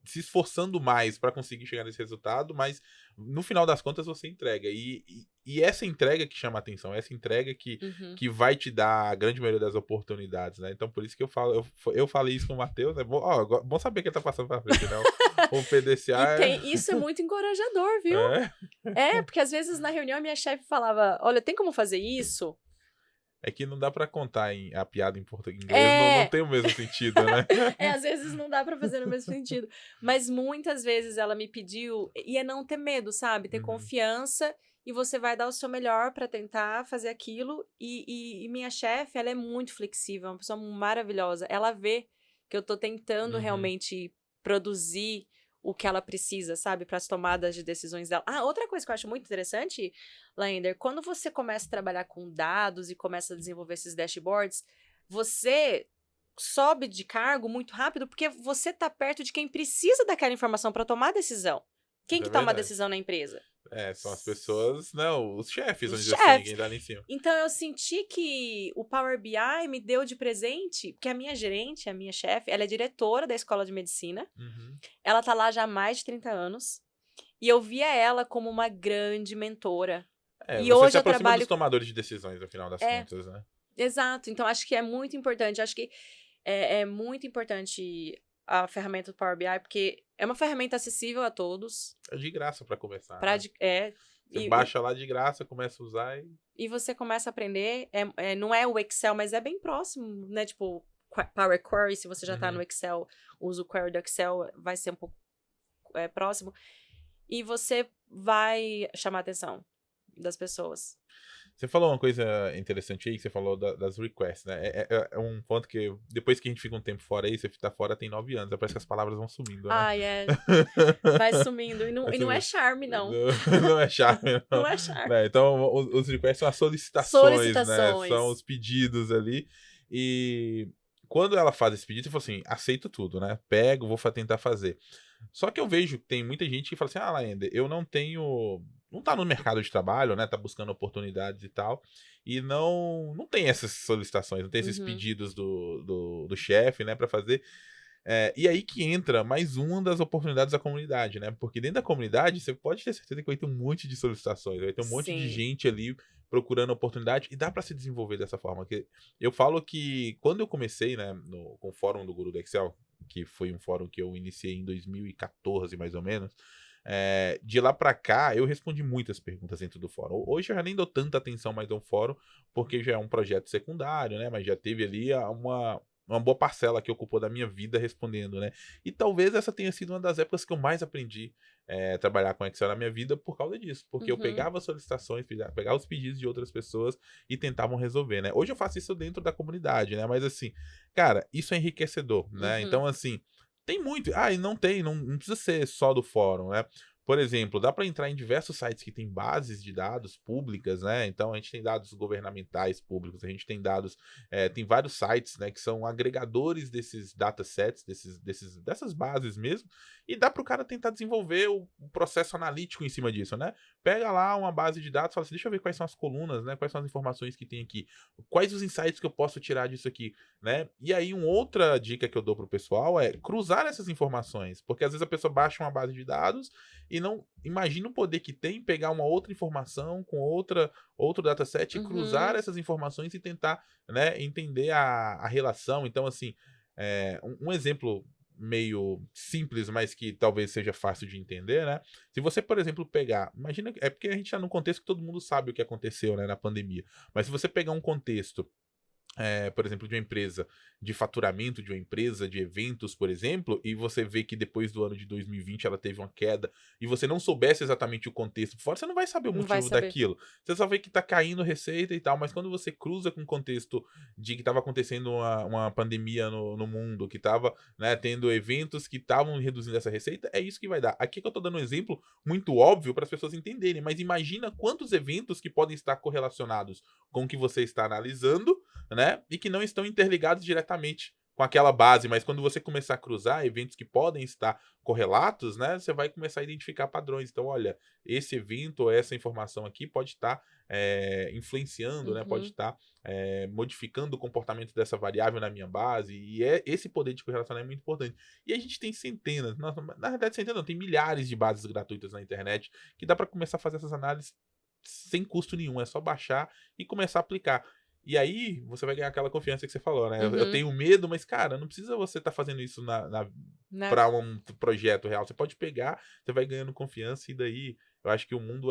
se esforçando mais para conseguir chegar nesse resultado, mas no final das contas você entrega. E essa entrega que chama a atenção, essa entrega que vai te dar a grande maioria das oportunidades, né? Então por isso que eu falei isso com o Matheus, né? Bom saber que ele tá passando pra frente, né? O PDCA isso é muito encorajador, viu? Porque às vezes na reunião a minha chefe falava, olha, tem como fazer isso? É que não dá pra contar a piada em português, não tem o mesmo sentido, né? Às vezes não dá pra fazer no mesmo sentido. Mas muitas vezes ela me pediu, e é não ter medo, sabe? Ter confiança e você vai dar o seu melhor para tentar fazer aquilo. E minha chefe, ela é muito flexível, é uma pessoa maravilhosa. Ela vê que eu tô tentando Uhum. realmente produzir o que ela precisa, sabe, para as tomadas de decisões dela. Ah, outra coisa que eu acho muito interessante, Laender, quando você começa a trabalhar com dados e começa a desenvolver esses dashboards, você sobe de cargo muito rápido porque você tá perto de quem precisa daquela informação para tomar a decisão. Quem Isso é que toma a verdade. decisão na empresa? São as pessoas, não, os chefes, Os vamos dizer assim, chefes. quem tá ali em cima. Então eu senti que o Power BI me deu de presente, porque a minha gerente, a minha chefe, ela é diretora da escola de medicina. Uhum. Ela tá lá já há mais de 30 anos. E eu via ela como uma grande mentora. E Você se hoje eu aproxima dos trabalho. tomadores de decisões, no final das É, contas, né? exato. Então acho que é muito importante. Acho que é muito importante a ferramenta do Power BI, porque é uma ferramenta acessível a todos. É de graça pra começar, Pra, né? Você e, baixa lá de graça, começa a usar e... e você começa a aprender. Não é o Excel, mas é bem próximo, né? Tipo, Power Query, se você já tá no Uhum. Excel, usa o query do Excel, vai ser um pouco próximo. E você vai chamar a atenção das pessoas. Você falou uma coisa interessante aí, que você falou das requests, né? É um ponto que, depois que a gente fica um tempo fora aí, você tá fora tem 9 anos, parece que as palavras vão sumindo, né? Ai, vai sumindo. Vai E não é sumindo. charme, não. Não é charme, não. Não é charme. Né? Então, os requests são as solicitações, né? São Solicitações. os pedidos ali. E quando ela faz esse pedido, você fala assim, aceito tudo, né? Pego, vou tentar fazer. Só que eu vejo que tem muita gente que fala assim, Laender, eu não tenho... Não tá no mercado de trabalho, né? Tá buscando oportunidades e tal. E não tem essas solicitações, não tem esses Uhum. pedidos do chefe, né? Pra fazer. E aí que entra mais uma das oportunidades da comunidade, né? Porque dentro da comunidade, você pode ter certeza que vai ter um monte de solicitações, vai ter um monte de Sim. gente ali procurando oportunidade e dá para se desenvolver dessa forma. Que eu falo que quando eu comecei, né, com o fórum do Guru do Excel, que foi um fórum que eu iniciei em 2014, mais ou menos, de lá para cá eu respondi muitas perguntas dentro do fórum. Hoje eu já nem dou tanta atenção mais ao fórum, porque já é um projeto secundário, né? Mas já teve ali uma boa parcela que ocupou da minha vida respondendo, né? E talvez essa tenha sido uma das épocas que eu mais aprendi trabalhar com Excel na minha vida por causa disso. Porque eu Uhum. pegava solicitações, pegava os pedidos de outras pessoas e tentavam resolver, né? Hoje eu faço isso dentro da comunidade, né? Mas assim, cara, isso é enriquecedor, né? Uhum. Então, assim, tem muito. E não precisa ser só do fórum, né? Por exemplo, dá para entrar em diversos sites que têm bases de dados públicas, né? Então a gente tem dados governamentais públicos, a gente tem dados, tem vários sites, né, que são agregadores desses datasets, dessas bases mesmo, e dá para o cara tentar desenvolver o processo analítico em cima disso, né? Pega lá uma base de dados, fala assim, deixa eu ver quais são as colunas, né? Quais são as informações que tem aqui, quais os insights que eu posso tirar disso aqui, né? E aí uma outra dica que eu dou pro pessoal é cruzar essas informações, porque às vezes a pessoa baixa uma base de dados e não imagina o poder que tem pegar uma outra informação com outro dataset e cruzar Uhum. essas informações e tentar, né, entender a relação. Então, assim, um exemplo meio simples, mas que talvez seja fácil de entender, né? Se você, por exemplo, pegar, imagina, é porque a gente está num contexto que todo mundo sabe o que aconteceu, né, na pandemia, mas se você pegar um contexto por exemplo, de uma empresa de faturamento, de uma empresa de eventos, por exemplo, e você vê que depois do ano de 2020 ela teve uma queda, e você não soubesse exatamente o contexto por fora, você não vai saber o Não vai motivo saber. daquilo. Você só vê que tá caindo receita e tal, mas quando você cruza com o contexto de que estava acontecendo uma pandemia no mundo, que estava, né, tendo eventos que estavam reduzindo essa receita, é isso que vai dar. Aqui que eu tô dando um exemplo muito óbvio para as pessoas entenderem, mas imagina quantos eventos que podem estar correlacionados com o que você está analisando, né? E que não estão interligados diretamente com aquela base, mas quando você começar a cruzar eventos que podem estar correlatos, né? Você vai começar a identificar padrões. Então, olha, esse evento ou essa informação aqui pode estar influenciando, né? Pode Uhum. estar modificando o comportamento dessa variável na minha base. E esse poder de correlacionar é muito importante. E a gente tem centenas, na verdade, centenas não, tem milhares de bases gratuitas na internet que dá para começar a fazer essas análises sem custo nenhum. É só baixar e começar a aplicar. E aí, você vai ganhar aquela confiança que você falou, né? Eu Uhum. tenho medo, mas, cara, não precisa você estar fazendo isso Né? para um projeto real. Você pode pegar, você vai ganhando confiança, e daí eu acho que o mundo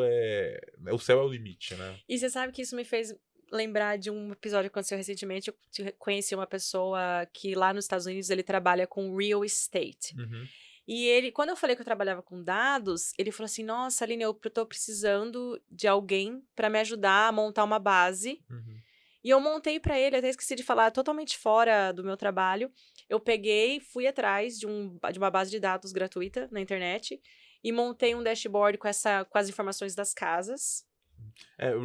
o céu é o limite, né? E você sabe que isso me fez lembrar de um episódio que aconteceu recentemente. Eu conheci uma pessoa que lá nos Estados Unidos ele trabalha com real estate. Uhum. E ele, quando eu falei que eu trabalhava com dados, ele falou assim, nossa, Aline, eu tô precisando de alguém para me ajudar a montar uma base. Uhum. E eu montei para ele, até esqueci de falar, totalmente fora do meu trabalho. Eu peguei, fui atrás de uma base de dados gratuita na internet e montei um dashboard com as informações das casas,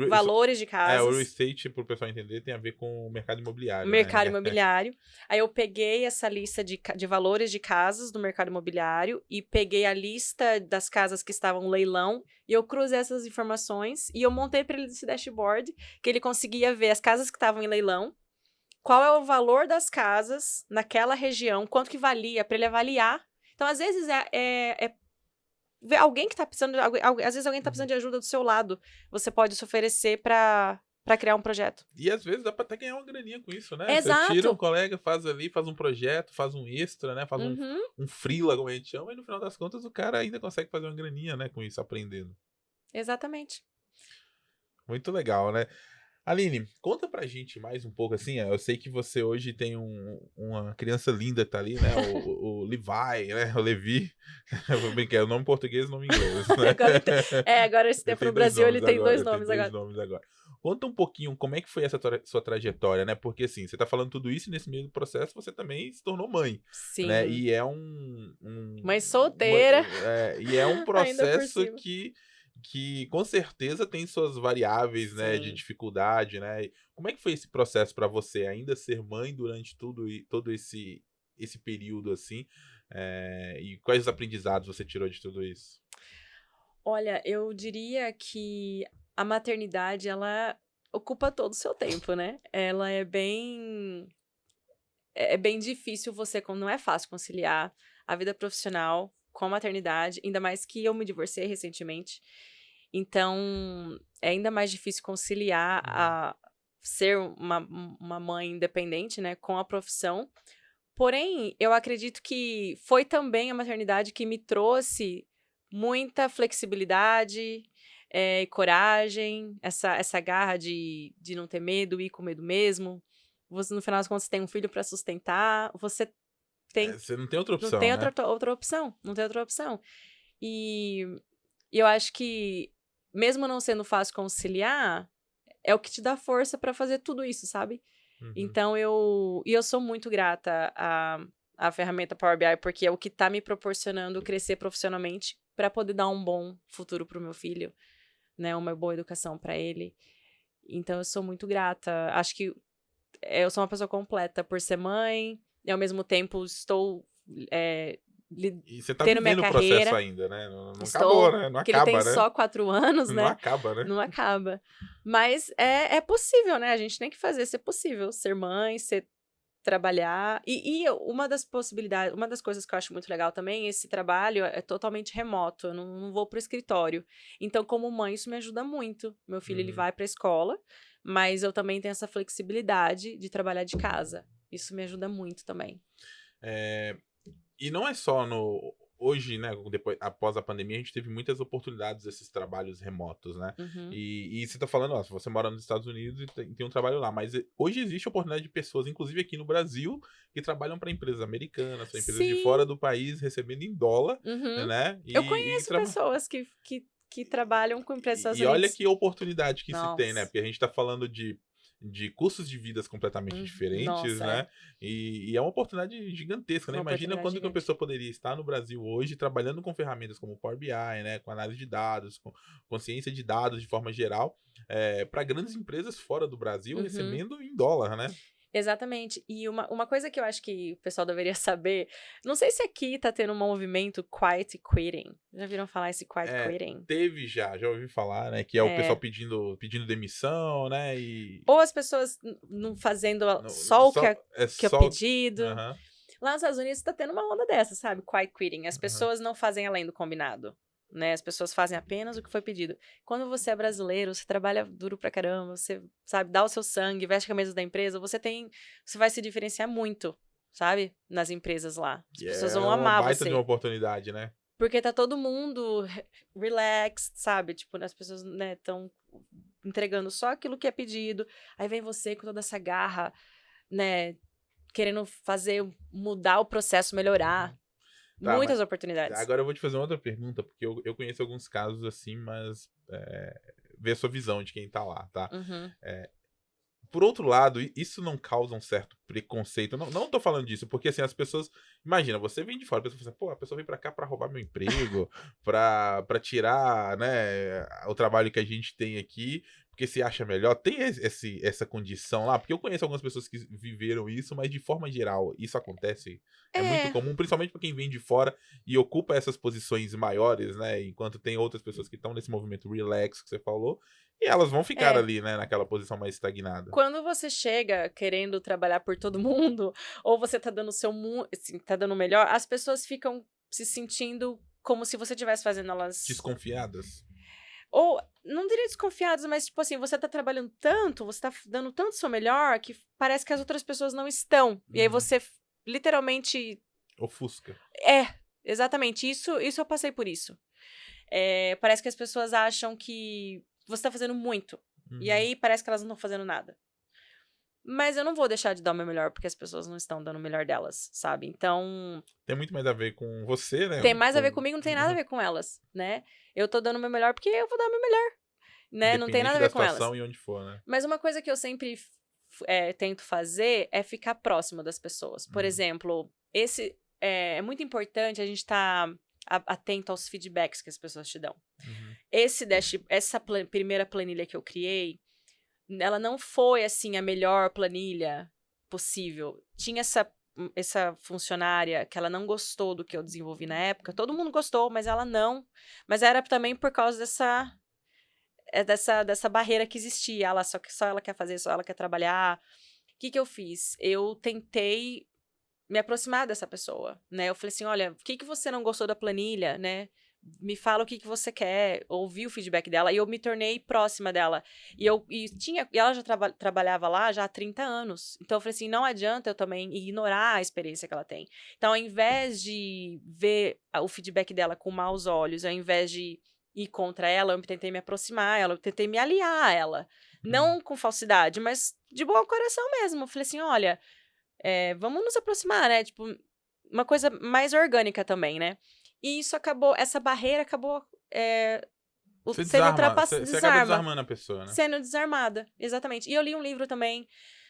valores de O real casas, estate, pro pessoal entender, tem a ver com o mercado imobiliário, né? mercado imobiliário. Aí eu peguei essa lista de valores de casas do mercado imobiliário e peguei a lista das casas que estavam no leilão e eu cruzei essas informações e eu montei para ele esse dashboard que ele conseguia ver as casas que estavam em leilão, qual é o valor das casas naquela região, quanto que valia para ele avaliar. Então, às vezes, ver alguém que tá precisando, às vezes alguém tá precisando de ajuda do seu lado. Você pode se oferecer para criar um projeto. E às vezes dá pra até ganhar uma graninha com isso, né? Você Exato. tira um colega, faz ali, faz um projeto, faz um extra, né? Faz Uhum. um freela, como a gente chama, e no final das contas o cara ainda consegue fazer uma graninha, né? Com isso, aprendendo. Exatamente. Muito legal, né? Aline, conta pra gente mais um pouco assim. Eu sei que você hoje tem uma criança linda que tá ali, né? O Levi, né? O Levi. Eu vou brincar, é o nome em português e o nome em inglês, né? Agora esse Ele tempo tem no dois Brasil ele nomes tem agora, dois nomes agora. Conta um pouquinho como é que foi essa sua trajetória, né? Porque assim, você tá falando tudo isso e nesse meio do processo você também se tornou mãe, né? Sim. E é Mãe solteira. e é um Ainda por processo cima. que com certeza tem suas variáveis, né, de Sim. dificuldade, né? Como é que foi esse processo para você ainda ser mãe durante todo esse período assim? E quais os aprendizados você tirou de tudo isso? Olha, eu diria que a maternidade, ela ocupa todo o seu tempo, né? Ela é bem difícil não é fácil conciliar a vida profissional com a maternidade, ainda mais que eu me divorciei recentemente. Então, é ainda mais difícil conciliar a ser uma mãe independente, né, com a profissão. Porém, eu acredito que foi também a maternidade que me trouxe muita flexibilidade, e coragem, essa garra de não ter medo, ir com medo mesmo. Você, no final das contas, tem um filho para sustentar, você Você não tem outra não opção, tem né? outra opção, não tem outra opção. E eu acho que, mesmo não sendo fácil conciliar, é o que te dá força para fazer tudo isso, sabe? Uhum. Então eu sou muito grata à ferramenta Power BI, porque é o que tá me proporcionando crescer profissionalmente para poder dar um bom futuro pro meu filho, né? Uma boa educação para ele. Então eu sou muito grata. Acho que eu sou uma pessoa completa por ser mãe, e ao mesmo tempo estou E você tá tendo minha vivendo o processo carreira. ainda, né? Não acabou, Estou, né? Não porque ele tem acaba, né? só 4 anos, Não né? acaba, né? Não acaba. Mas é possível, né? A gente tem que fazer ser possível. Ser mãe, trabalhar. E uma das possibilidades, uma das coisas que eu acho muito legal também, esse trabalho é totalmente remoto. Eu não vou pro escritório. Então, como mãe, isso me ajuda muito. Meu filho, ele Uhum. vai pra escola, mas eu também tenho essa flexibilidade de trabalhar de casa. Isso me ajuda muito também. É, e não é só no. Hoje, né, depois, após a pandemia, a gente teve muitas oportunidades desses trabalhos remotos, né? Uhum. E você tá falando, ó, se você mora nos Estados Unidos e tem um trabalho lá, mas hoje existe a oportunidade de pessoas, inclusive aqui no Brasil, que trabalham para empresas americanas, para empresas de fora Sim. do país, recebendo em dólar, Uhum. né? Eu conheço pessoas que trabalham com empresas dos E Estados olha Unidos. que oportunidade que se tem, né? Nossa. Porque a gente tá falando de custos de vidas completamente diferentes, Nossa, né? E é uma oportunidade gigantesca, né? uma Imagina oportunidade quando que uma gigante. pessoa poderia estar no Brasil hoje trabalhando com ferramentas como o Power BI, né? Com análise de dados, com consciência de dados de forma geral, para grandes empresas fora do Brasil Uhum. recebendo em dólar, né? Exatamente. E uma coisa que eu acho que o pessoal deveria saber, não sei se aqui tá tendo um movimento quiet quitting. Já viram falar esse quiet quitting? Teve já ouvi falar, né? Que é o pessoal É. pedindo demissão, né? E Ou as pessoas não fazendo só o só que é só. pedido. Aham, Lá nos Estados Unidos tá tendo uma onda dessa, sabe? Quiet quitting. As aham. pessoas não fazem além do combinado. Né? As pessoas fazem apenas o que foi pedido. Quando você é brasileiro, você trabalha duro pra caramba, você, sabe, dá o seu sangue, veste a camisa da empresa, você vai se diferenciar muito, sabe? Nas empresas lá. As E pessoas é vão uma amar baita de uma você. oportunidade, né? Porque tá todo mundo relaxed, sabe? Tipo, as pessoas, né, estão entregando só aquilo que é pedido. Aí vem você com toda essa garra, né, querendo mudar o processo, melhorar. Tá, Muitas oportunidades. agora eu vou te fazer uma outra pergunta, porque eu conheço alguns casos assim, mas ver a sua visão de quem tá lá, tá? Uhum. Por outro lado, isso não causa um certo preconceito. Não tô falando disso, porque assim, as pessoas. Imagina, você vem de fora, a pessoa fala assim, pô, a pessoa vem pra cá pra roubar meu emprego, pra tirar, né, o trabalho que a gente tem aqui, porque se acha melhor. Tem essa condição lá? Porque eu conheço algumas pessoas que viveram isso, mas de forma geral, isso acontece. É muito É, comum, principalmente pra quem vem de fora e ocupa essas posições maiores, né? Enquanto tem outras pessoas que estão nesse movimento relax que você falou, e elas vão ficar é. ali, né, naquela posição mais estagnada. Quando você chega querendo trabalhar por todo mundo, ou você tá dando o seu assim, tá dando o melhor, as pessoas ficam se sentindo como se você estivesse fazendo elas. Desconfiadas? Ou, não diria desconfiadas, mas tipo assim, você tá trabalhando tanto, você tá dando tanto o seu melhor, que parece que as outras pessoas não estão. E aí Uhum. você literalmente. Ofusca. É, exatamente. Isso eu passei por isso. Parece que as pessoas acham que você tá fazendo muito. E Uhum. aí parece que elas não estão fazendo nada. Mas eu não vou deixar de dar o meu melhor porque as pessoas não estão dando o melhor delas, sabe? Então, Tem muito mais a ver com você, né? tem mais a ver Com... comigo, não tem nada a ver com elas, né? Eu tô dando o meu melhor porque eu vou dar o meu melhor, né? Não tem nada Independente a da ver com elas. situação e onde for, né? Mas uma coisa que eu sempre tento fazer é ficar próximo das pessoas. Por Uhum. exemplo, é muito importante a gente estar atento aos feedbacks que as pessoas te dão. Uhum. Essa primeira planilha que eu criei, ela não foi, assim, a melhor planilha possível. Tinha essa funcionária que ela não gostou do que eu desenvolvi na época. Todo mundo gostou, mas ela não. Mas era também por causa dessa barreira que existia. Ela só ela quer fazer, só ela quer trabalhar. O que eu fiz? Eu tentei me aproximar dessa pessoa, né? Eu falei assim, olha, o que você não gostou da planilha, né? Me fala o que você quer, ouvir o feedback dela, e eu me tornei próxima dela. E ela já trabalhava lá já há 30 anos. Então eu falei assim, não adianta eu também ignorar a experiência que ela tem. Então, ao invés de ver o feedback dela com maus olhos, ao invés de ir contra ela, eu tentei me aproximar ela, eu tentei me aliar a ela. Uhum. Não com falsidade, mas de bom coração mesmo. Eu falei assim, olha, vamos nos aproximar, né? Tipo, uma coisa mais orgânica também, né? E essa barreira acabou Você sendo desarma, ultrapassada, você acaba desarma, desarmando a pessoa, né? sendo desarmada, exatamente. E eu li um livro também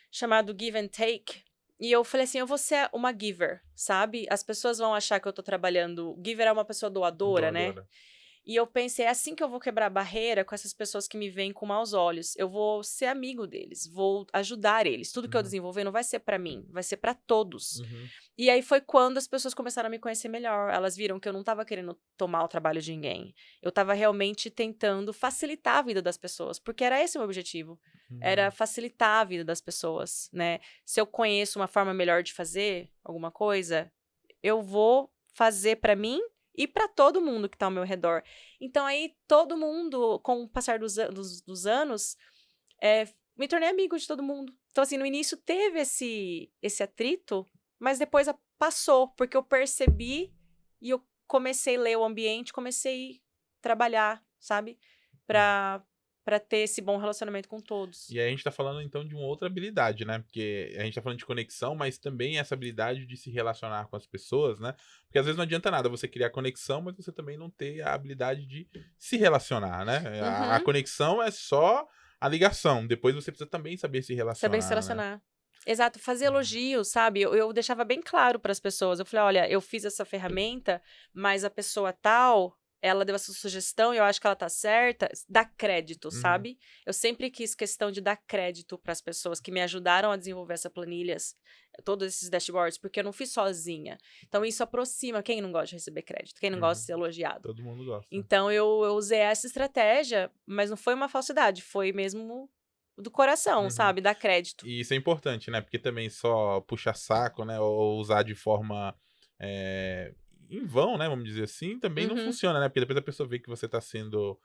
chamado Give and Take, e eu falei assim, eu vou ser uma giver, sabe? As pessoas vão achar que eu tô trabalhando. Giver é uma pessoa doadora, né? Doadora. E eu pensei, é assim que eu vou quebrar a barreira com essas pessoas que me veem com maus olhos. Eu vou ser amigo deles, vou ajudar eles. Tudo que eu Uhum. desenvolver não vai ser pra mim, vai ser pra todos. Uhum. E aí foi quando as pessoas começaram a me conhecer melhor. Elas viram que eu não estava querendo tomar o trabalho de ninguém. Eu estava realmente tentando facilitar a vida das pessoas, porque era esse o meu objetivo. Era Uhum. facilitar a vida das pessoas, né? Se eu conheço uma forma melhor de fazer alguma coisa, eu vou fazer pra mim e pra todo mundo que tá ao meu redor. Então aí todo mundo, com o passar dos anos, me tornei amigo de todo mundo. Então assim, no início teve esse atrito, mas depois passou, porque eu percebi e eu comecei a ler o ambiente, comecei a trabalhar, sabe? Uhum. Pra ter esse bom relacionamento com todos. E aí a gente tá falando então de uma outra habilidade, né? Porque a gente tá falando de conexão, mas também essa habilidade de se relacionar com as pessoas, né? Porque às vezes não adianta nada você criar conexão, mas você também não ter a habilidade de se relacionar, né? A Uhum. conexão é só a ligação. Depois você precisa também saber se Saber se relacionar, né? relacionar. Exato, fazer elogios, sabe? Eu deixava bem claro para as pessoas. Eu falei: olha, eu fiz essa ferramenta, mas a pessoa tal, ela deu essa sugestão e eu acho que ela tá certa. Dá crédito, Uhum. sabe? Eu sempre quis questão de dar crédito para as pessoas que me ajudaram a desenvolver essas planilhas, todos esses dashboards, porque eu não fiz sozinha. Então isso aproxima quem não gosta de receber crédito, quem não gosta de Uhum. ser elogiado. Todo mundo gosta. Então eu usei essa estratégia, mas não foi uma falsidade, foi mesmo do coração, Uhum. sabe? Dar crédito. E isso é importante, né? Porque também só puxar saco, né? Ou usar de forma é, em vão, né? Vamos dizer assim, também não Uhum, funciona, né? Porque depois a pessoa vê que você tá sendo.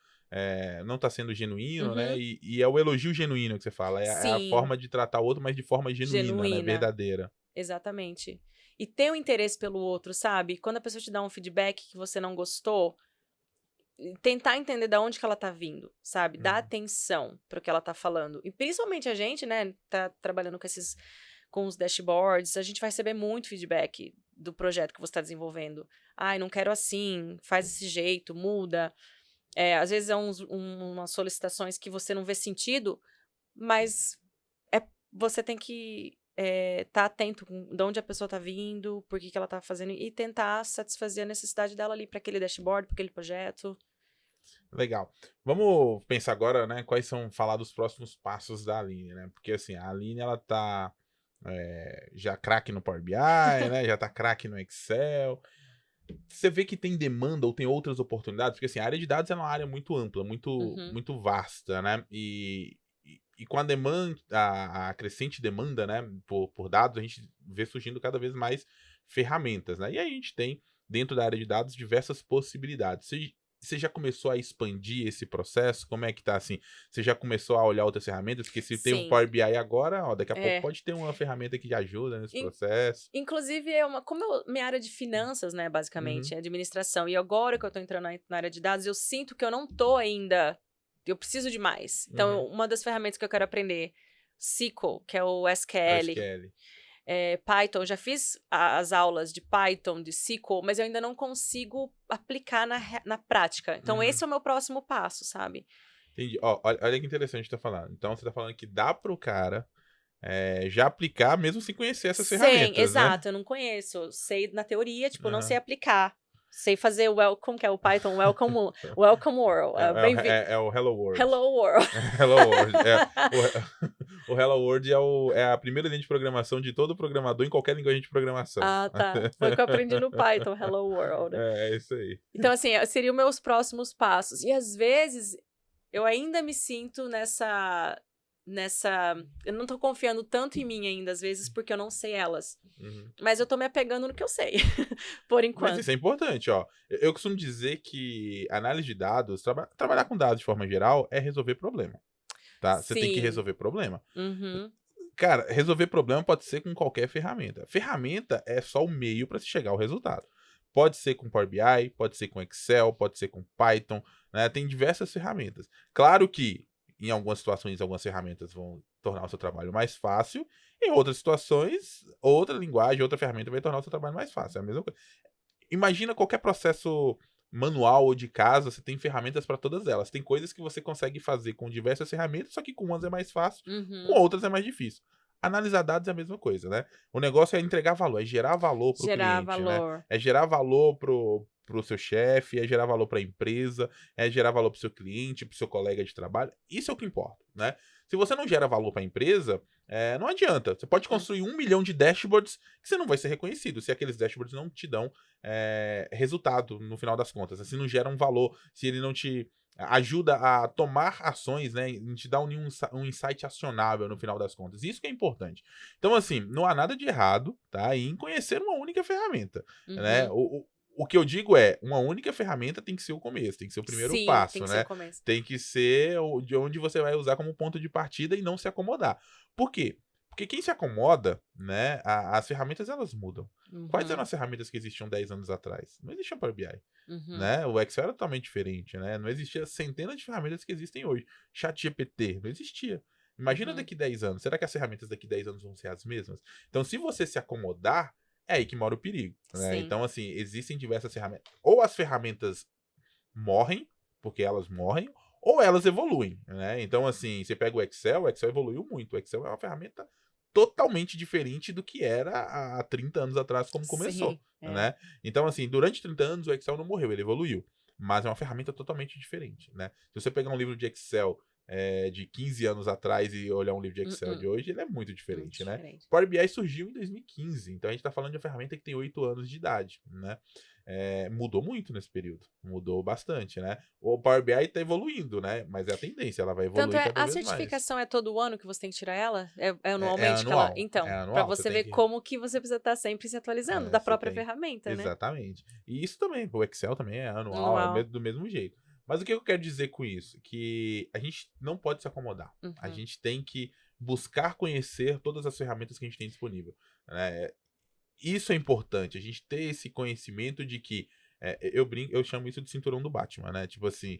Não tá sendo genuíno, né? uhum. E é o elogio genuíno que você fala. É a Sim, forma de tratar o outro, mas de forma genuína, né? genuína, Verdadeira. exatamente. E ter um interesse pelo outro, sabe? Quando a pessoa te dá um feedback que você não gostou, tentar entender da onde que ela tá vindo, sabe? Dar Uhum. atenção pro que ela tá falando. E principalmente a gente, né, tá trabalhando com com os dashboards, a gente vai receber muito feedback do projeto que você está desenvolvendo. Ai, não quero assim, faz desse jeito, muda. Às vezes umas solicitações que você não vê sentido, mas você tem que tá atento com de onde a pessoa tá vindo, por que ela tá fazendo, e tentar satisfazer a necessidade dela ali para aquele dashboard, para aquele projeto. Legal. Vamos pensar agora, né, quais são, falar dos próximos passos da Aline, né? Porque assim, a Aline, ela tá já craque no Power BI, né? Já tá craque no Excel. Você vê que tem demanda ou tem outras oportunidades? Porque assim, a área de dados é uma área muito ampla, muito, Uhum. muito vasta, né? E com a demanda, a crescente demanda, né, por dados, a gente vê surgindo cada vez mais ferramentas, né? E aí a gente tem, dentro da área de dados, diversas possibilidades. Você já começou a expandir esse processo? Como é que tá assim? Você já começou a olhar outras ferramentas? Porque se tem um Sim. Power BI agora, ó, daqui a pouco É. pode ter uma ferramenta que ajuda nesse In- processo. Inclusive, minha área de finanças, né, basicamente, Uhum, é administração. E agora que eu tô entrando na área de dados, eu sinto que eu não tô ainda. Eu preciso de mais. Então, uhum. uma das ferramentas que eu quero aprender, SQL, que é o É o SQL, SQL. Python, eu já fiz as aulas de Python, de SQL, mas eu ainda não consigo aplicar na prática. Então, Uhum. esse é o meu próximo passo, sabe? Entendi. Ó, olha que interessante você tá falando. Então você tá falando que dá pro cara já aplicar mesmo sem conhecer essas Sem, ferramentas, né? exato, eu não conheço. Eu sei na teoria, tipo, eu não sei Aham. aplicar. Sei fazer o welcome, que é o Python welcome world. Bem-vindo. É o Hello World. Hello world. Hello World. O Hello World é a primeira linha de programação de todo programador em qualquer linguagem de programação. Ah, tá. Foi o que eu aprendi no Python, Hello world. É isso aí. Então, assim, seriam meus próximos passos. E às vezes eu ainda me sinto nessa. Eu não tô confiando tanto em mim ainda, às vezes, porque eu não sei elas. Uhum. Mas eu tô me apegando no que eu sei, por Mas isso enquanto. é importante, ó. Eu costumo dizer que análise de dados, trabalhar com dados de forma geral é resolver problema, tá? Você tem que Sim. resolver problema. Uhum. Cara, resolver problema pode ser com qualquer ferramenta. Ferramenta é só o meio para se chegar ao resultado. Pode ser com Power BI, pode ser com Excel, pode ser com Python, né? Tem diversas ferramentas. Claro que em algumas situações algumas ferramentas vão tornar o seu trabalho mais fácil, em outras situações, outra linguagem, outra ferramenta vai tornar o seu trabalho mais fácil. É a mesma coisa. Imagina qualquer processo manual ou de casa, você tem ferramentas para todas elas. Tem coisas que você consegue fazer com diversas ferramentas, só que com umas é mais fácil, com Uhum. outras é mais difícil. Analisar dados é a mesma coisa, né? O negócio é entregar valor, é gerar valor para o Gerar cliente, né? valor. É gerar valor pro seu chefe, é gerar valor para a empresa, é gerar valor para o seu cliente, para o seu colega de trabalho. Isso é o que importa, né? Se você não gera valor para a empresa, não adianta. Você pode Uhum. construir 1 milhão de dashboards que você não vai ser reconhecido se aqueles dashboards não te dão resultado no final das contas. Se não gera um valor, se ele não te ajuda a tomar ações, né? Não te dá um insight acionável no final das contas. Isso que é importante. Então, assim, não há nada de errado, tá? Em conhecer uma única ferramenta, né? Uhum. O que eu digo é, uma única ferramenta tem que ser o começo, tem que ser o primeiro Sim, tem passo, que ser o né? começo. Tem que ser de onde você vai usar como ponto de partida e não se acomodar. Por quê? Porque quem se acomoda, né? As ferramentas elas mudam. Quais eram Uhum. as ferramentas que existiam 10 anos atrás? Não existia Power BI, Uhum. né? O Excel era totalmente diferente, né? Não existia centenas de ferramentas que existem hoje. ChatGPT não existia. Imagina Uhum. daqui 10 anos. Será que as ferramentas daqui 10 anos vão ser as mesmas? Então, se você se acomodar, é aí que mora o perigo, né? Sim. Então, assim, existem diversas ferramentas. Ou as ferramentas morrem, porque elas morrem, ou elas evoluem, né? Então, assim, você pega o Excel evoluiu muito. O Excel é uma ferramenta totalmente diferente do que era há 30 anos atrás, como começou, Sim. É. né? Então, assim, durante 30 anos o Excel não morreu, ele evoluiu. Mas é uma ferramenta totalmente diferente, né? Se você pegar um livro de Excel de 15 anos atrás e olhar um livro de Excel de Uh-uh. hoje, ele é muito Muito diferente, né? diferente. O Power BI surgiu em 2015, então a gente está falando de uma ferramenta que tem 8 anos de idade, né? Mudou muito nesse período, mudou bastante, né? O Power BI está evoluindo, né? Mas é a tendência, ela vai Tanto evoluir cada a vez mais. certificação é todo ano que você tem que tirar ela? É É anualmente que ela. anual, é Então, para anual, você você tem ver que. como que você precisa estar sempre se atualizando da Você própria tem. ferramenta, né? Exatamente. E isso também, o Excel também é anual, Anual. do mesmo jeito. Mas o que eu quero dizer com isso? Que a gente não pode se acomodar. A Uhum. gente tem que buscar conhecer todas as ferramentas que a gente tem disponível, né? Isso é importante, a gente ter esse conhecimento de que eu chamo isso de cinturão do Batman, né? Tipo assim,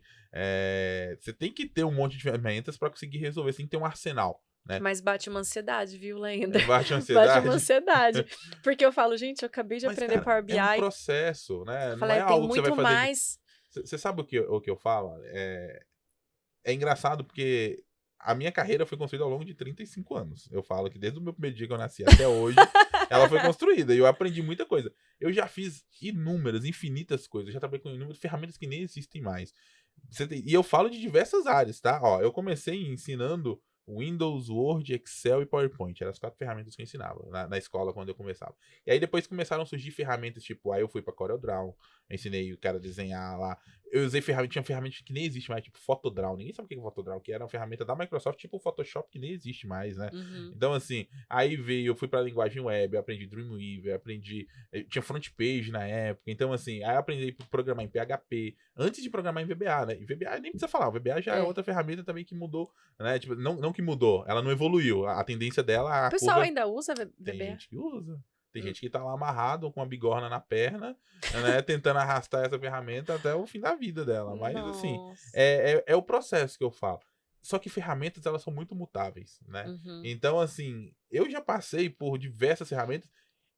você tem que ter um monte de ferramentas para conseguir resolver, você tem que ter um arsenal, né? Mas bate uma ansiedade, viu, Lenda? Bate uma Bate uma ansiedade. ansiedade. Porque eu falo, gente, eu acabei de Mas, aprender cara, Power BI. é um processo, né? Eu Não é falei, tem algo que você vai muito fazer. mais. Você sabe o que eu falo? É engraçado porque a minha carreira foi construída ao longo de 35 anos. Eu falo que desde o meu primeiro dia que eu nasci até hoje, ela foi construída. E eu aprendi muita coisa. Eu já fiz infinitas coisas. Eu já trabalhei com inúmeras ferramentas que nem existem mais. E eu falo de diversas áreas, tá? Ó, eu comecei ensinando Windows, Word, Excel e PowerPoint. Eram as 4 ferramentas que eu ensinava na escola quando eu começava. E aí depois começaram a surgir ferramentas tipo, aí eu fui pra CorelDRAW, eu ensinei o cara a desenhar lá. Eu usei tinha ferramentas que nem existe mais, tipo PhotoDraw. Ninguém sabe o que é PhotoDraw, que era uma ferramenta da Microsoft, tipo o Photoshop, que nem existe mais, né? Uhum. Então, assim, aí eu fui pra linguagem web, eu aprendi Dreamweaver, tinha front page na época. Então, assim, aí eu aprendi a programar em PHP, antes de programar em VBA, né? E VBA nem precisa falar, o VBA já é outra ferramenta também que mudou, né? Tipo, não que mudou, ela não evoluiu. A tendência dela, O a pessoal curva... ainda usa Tem VBA? gente que usa. Tem gente que tá lá amarrado com uma bigorna na perna, né? Tentando arrastar essa ferramenta até o fim da vida dela. Mas, assim, Nossa. é o processo que eu falo. Só que ferramentas, elas são muito mutáveis, né? Uhum. Então, assim, eu já passei por diversas ferramentas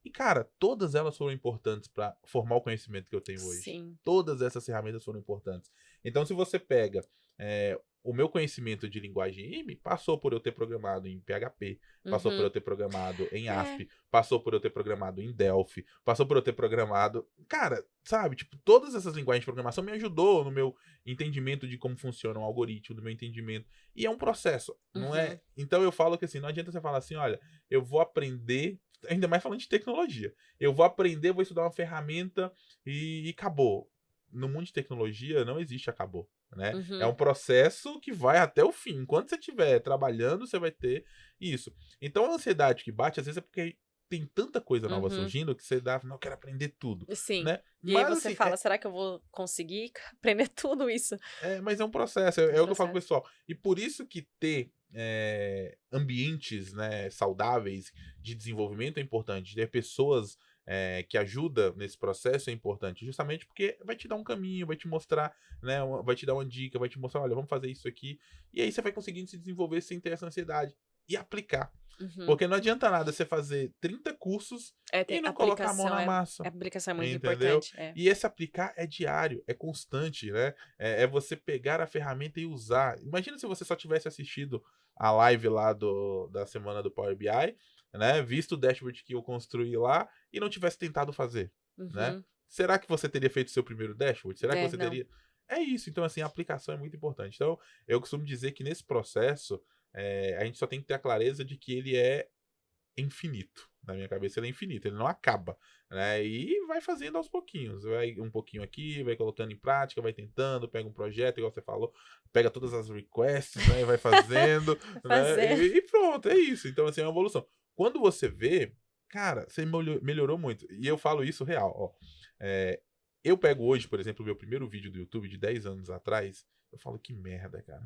e, cara, todas elas foram importantes para formar o conhecimento que eu tenho hoje. Sim. Todas essas ferramentas foram importantes. Então, se você pega o meu conhecimento de linguagem IME, passou por eu ter programado em PHP, passou por eu ter programado em ASP, passou por eu ter programado em Delphi, passou por eu ter programado... Cara, sabe? Tipo, todas essas linguagens de programação me ajudou no meu entendimento de como funciona um algoritmo, no meu entendimento. E é um processo, não é? Então eu falo que assim, não adianta você falar assim, olha, eu vou aprender, ainda mais falando de tecnologia, eu vou aprender, vou estudar uma ferramenta e acabou. No mundo de tecnologia não existe acabou, né? É um processo que vai até o fim. Enquanto você estiver trabalhando, você vai ter isso. Então a ansiedade que bate, às vezes é porque tem tanta coisa nova surgindo que você dá, não, eu quero aprender tudo. Sim. Né? E mas, aí você assim, fala, será que eu vou conseguir aprender tudo isso? Mas é um processo, é o que eu falo pro pessoal. E por isso que ter ambientes, né, saudáveis de desenvolvimento é importante, ter pessoas que ajudam nesse processo é importante, justamente porque vai te dar um caminho, vai te mostrar, né, vai te dar uma dica, vai te mostrar, olha, vamos fazer isso aqui, e aí você vai conseguindo se desenvolver sem ter essa ansiedade e aplicar. Porque não adianta nada você fazer 30 cursos e não colocar a mão na massa. A aplicação é muito entendeu? importante. E esse aplicar é diário, é constante, né? É você pegar a ferramenta e usar. Imagina se você só tivesse assistido a live lá da semana do Power BI, né? Visto o dashboard que eu construí lá e não tivesse tentado fazer, né? Será que você teria feito seu primeiro dashboard? Será que você teria... É isso. Então, assim, a aplicação é muito importante. Então, eu costumo dizer que nesse processo, a gente só tem que ter a clareza de que ele é infinito. Na minha cabeça ele é infinito, ele não acaba, né? E vai fazendo aos pouquinhos, vai um pouquinho aqui, vai colocando em prática, vai tentando, pega um projeto, igual você falou, pega todas as requests, né? E vai fazendo, né? E pronto, é isso. Então, assim, é uma evolução. Quando você vê, cara, você melhorou muito. E eu falo isso real, ó. Eu pego hoje, por exemplo, o meu primeiro vídeo do YouTube de 10 anos atrás, eu falo, que merda, cara.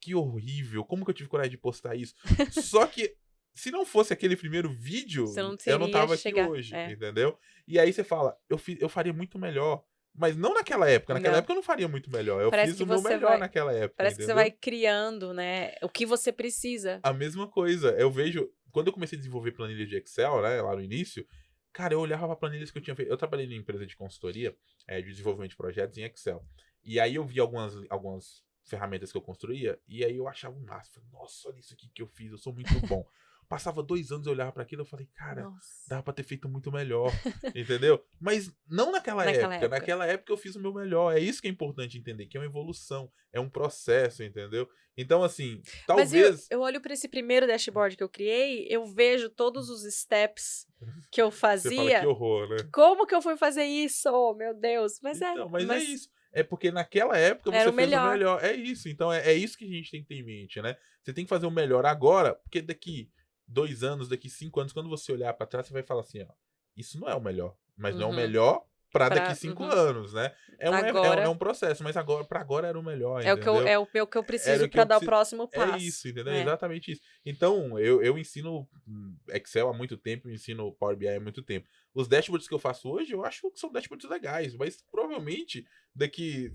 Que horrível, como que eu tive coragem de postar isso? Só que se não fosse aquele primeiro vídeo, eu não tava aqui hoje, entendeu? E aí você fala, eu faria muito melhor. Mas não naquela época. Naquela época eu não faria muito melhor. Eu fiz o meu melhor naquela época. Parece entendeu? Que você vai criando, né? O que você precisa. A mesma coisa. Eu vejo. Quando eu comecei a desenvolver planilhas de Excel, né, lá no início, cara, eu olhava para planilhas que eu tinha feito. Eu trabalhei numa empresa de consultoria de desenvolvimento de projetos em Excel. E aí eu vi algumas ferramentas que eu construía, e aí eu achava um máximo. Nossa, olha isso aqui que eu fiz, eu sou muito bom. Passava 2 anos, eu olhava para aquilo, eu falei, cara, dava pra ter feito muito melhor, entendeu? Mas não naquela época. Naquela época eu fiz o meu melhor. É isso que é importante entender, que é uma evolução, é um processo, entendeu? Então, assim, talvez... Mas eu olho para esse primeiro dashboard que eu criei, eu vejo todos os steps que eu fazia. Você fala, que horror, né? Como que eu fui fazer isso? Oh, meu Deus. Mas é isso. É porque naquela época você fez o melhor. É isso. Então é isso que a gente tem que ter em mente, né? Você tem que fazer o melhor agora, porque daqui 2 anos, daqui 5 anos, quando você olhar pra trás, você vai falar assim, ó, isso não é o melhor. Mas não é o melhor pra daqui 5 anos, né? É Agora, um processo, mas agora, pra agora era o melhor, é o que eu, entendeu? é o que eu Era preciso o que para eu dar o preciso. próximo É passo. isso, entendeu? Exatamente isso. Então, eu ensino Excel há muito tempo, eu ensino Power BI há muito tempo. Os dashboards que eu faço hoje, eu acho que são dashboards legais, mas provavelmente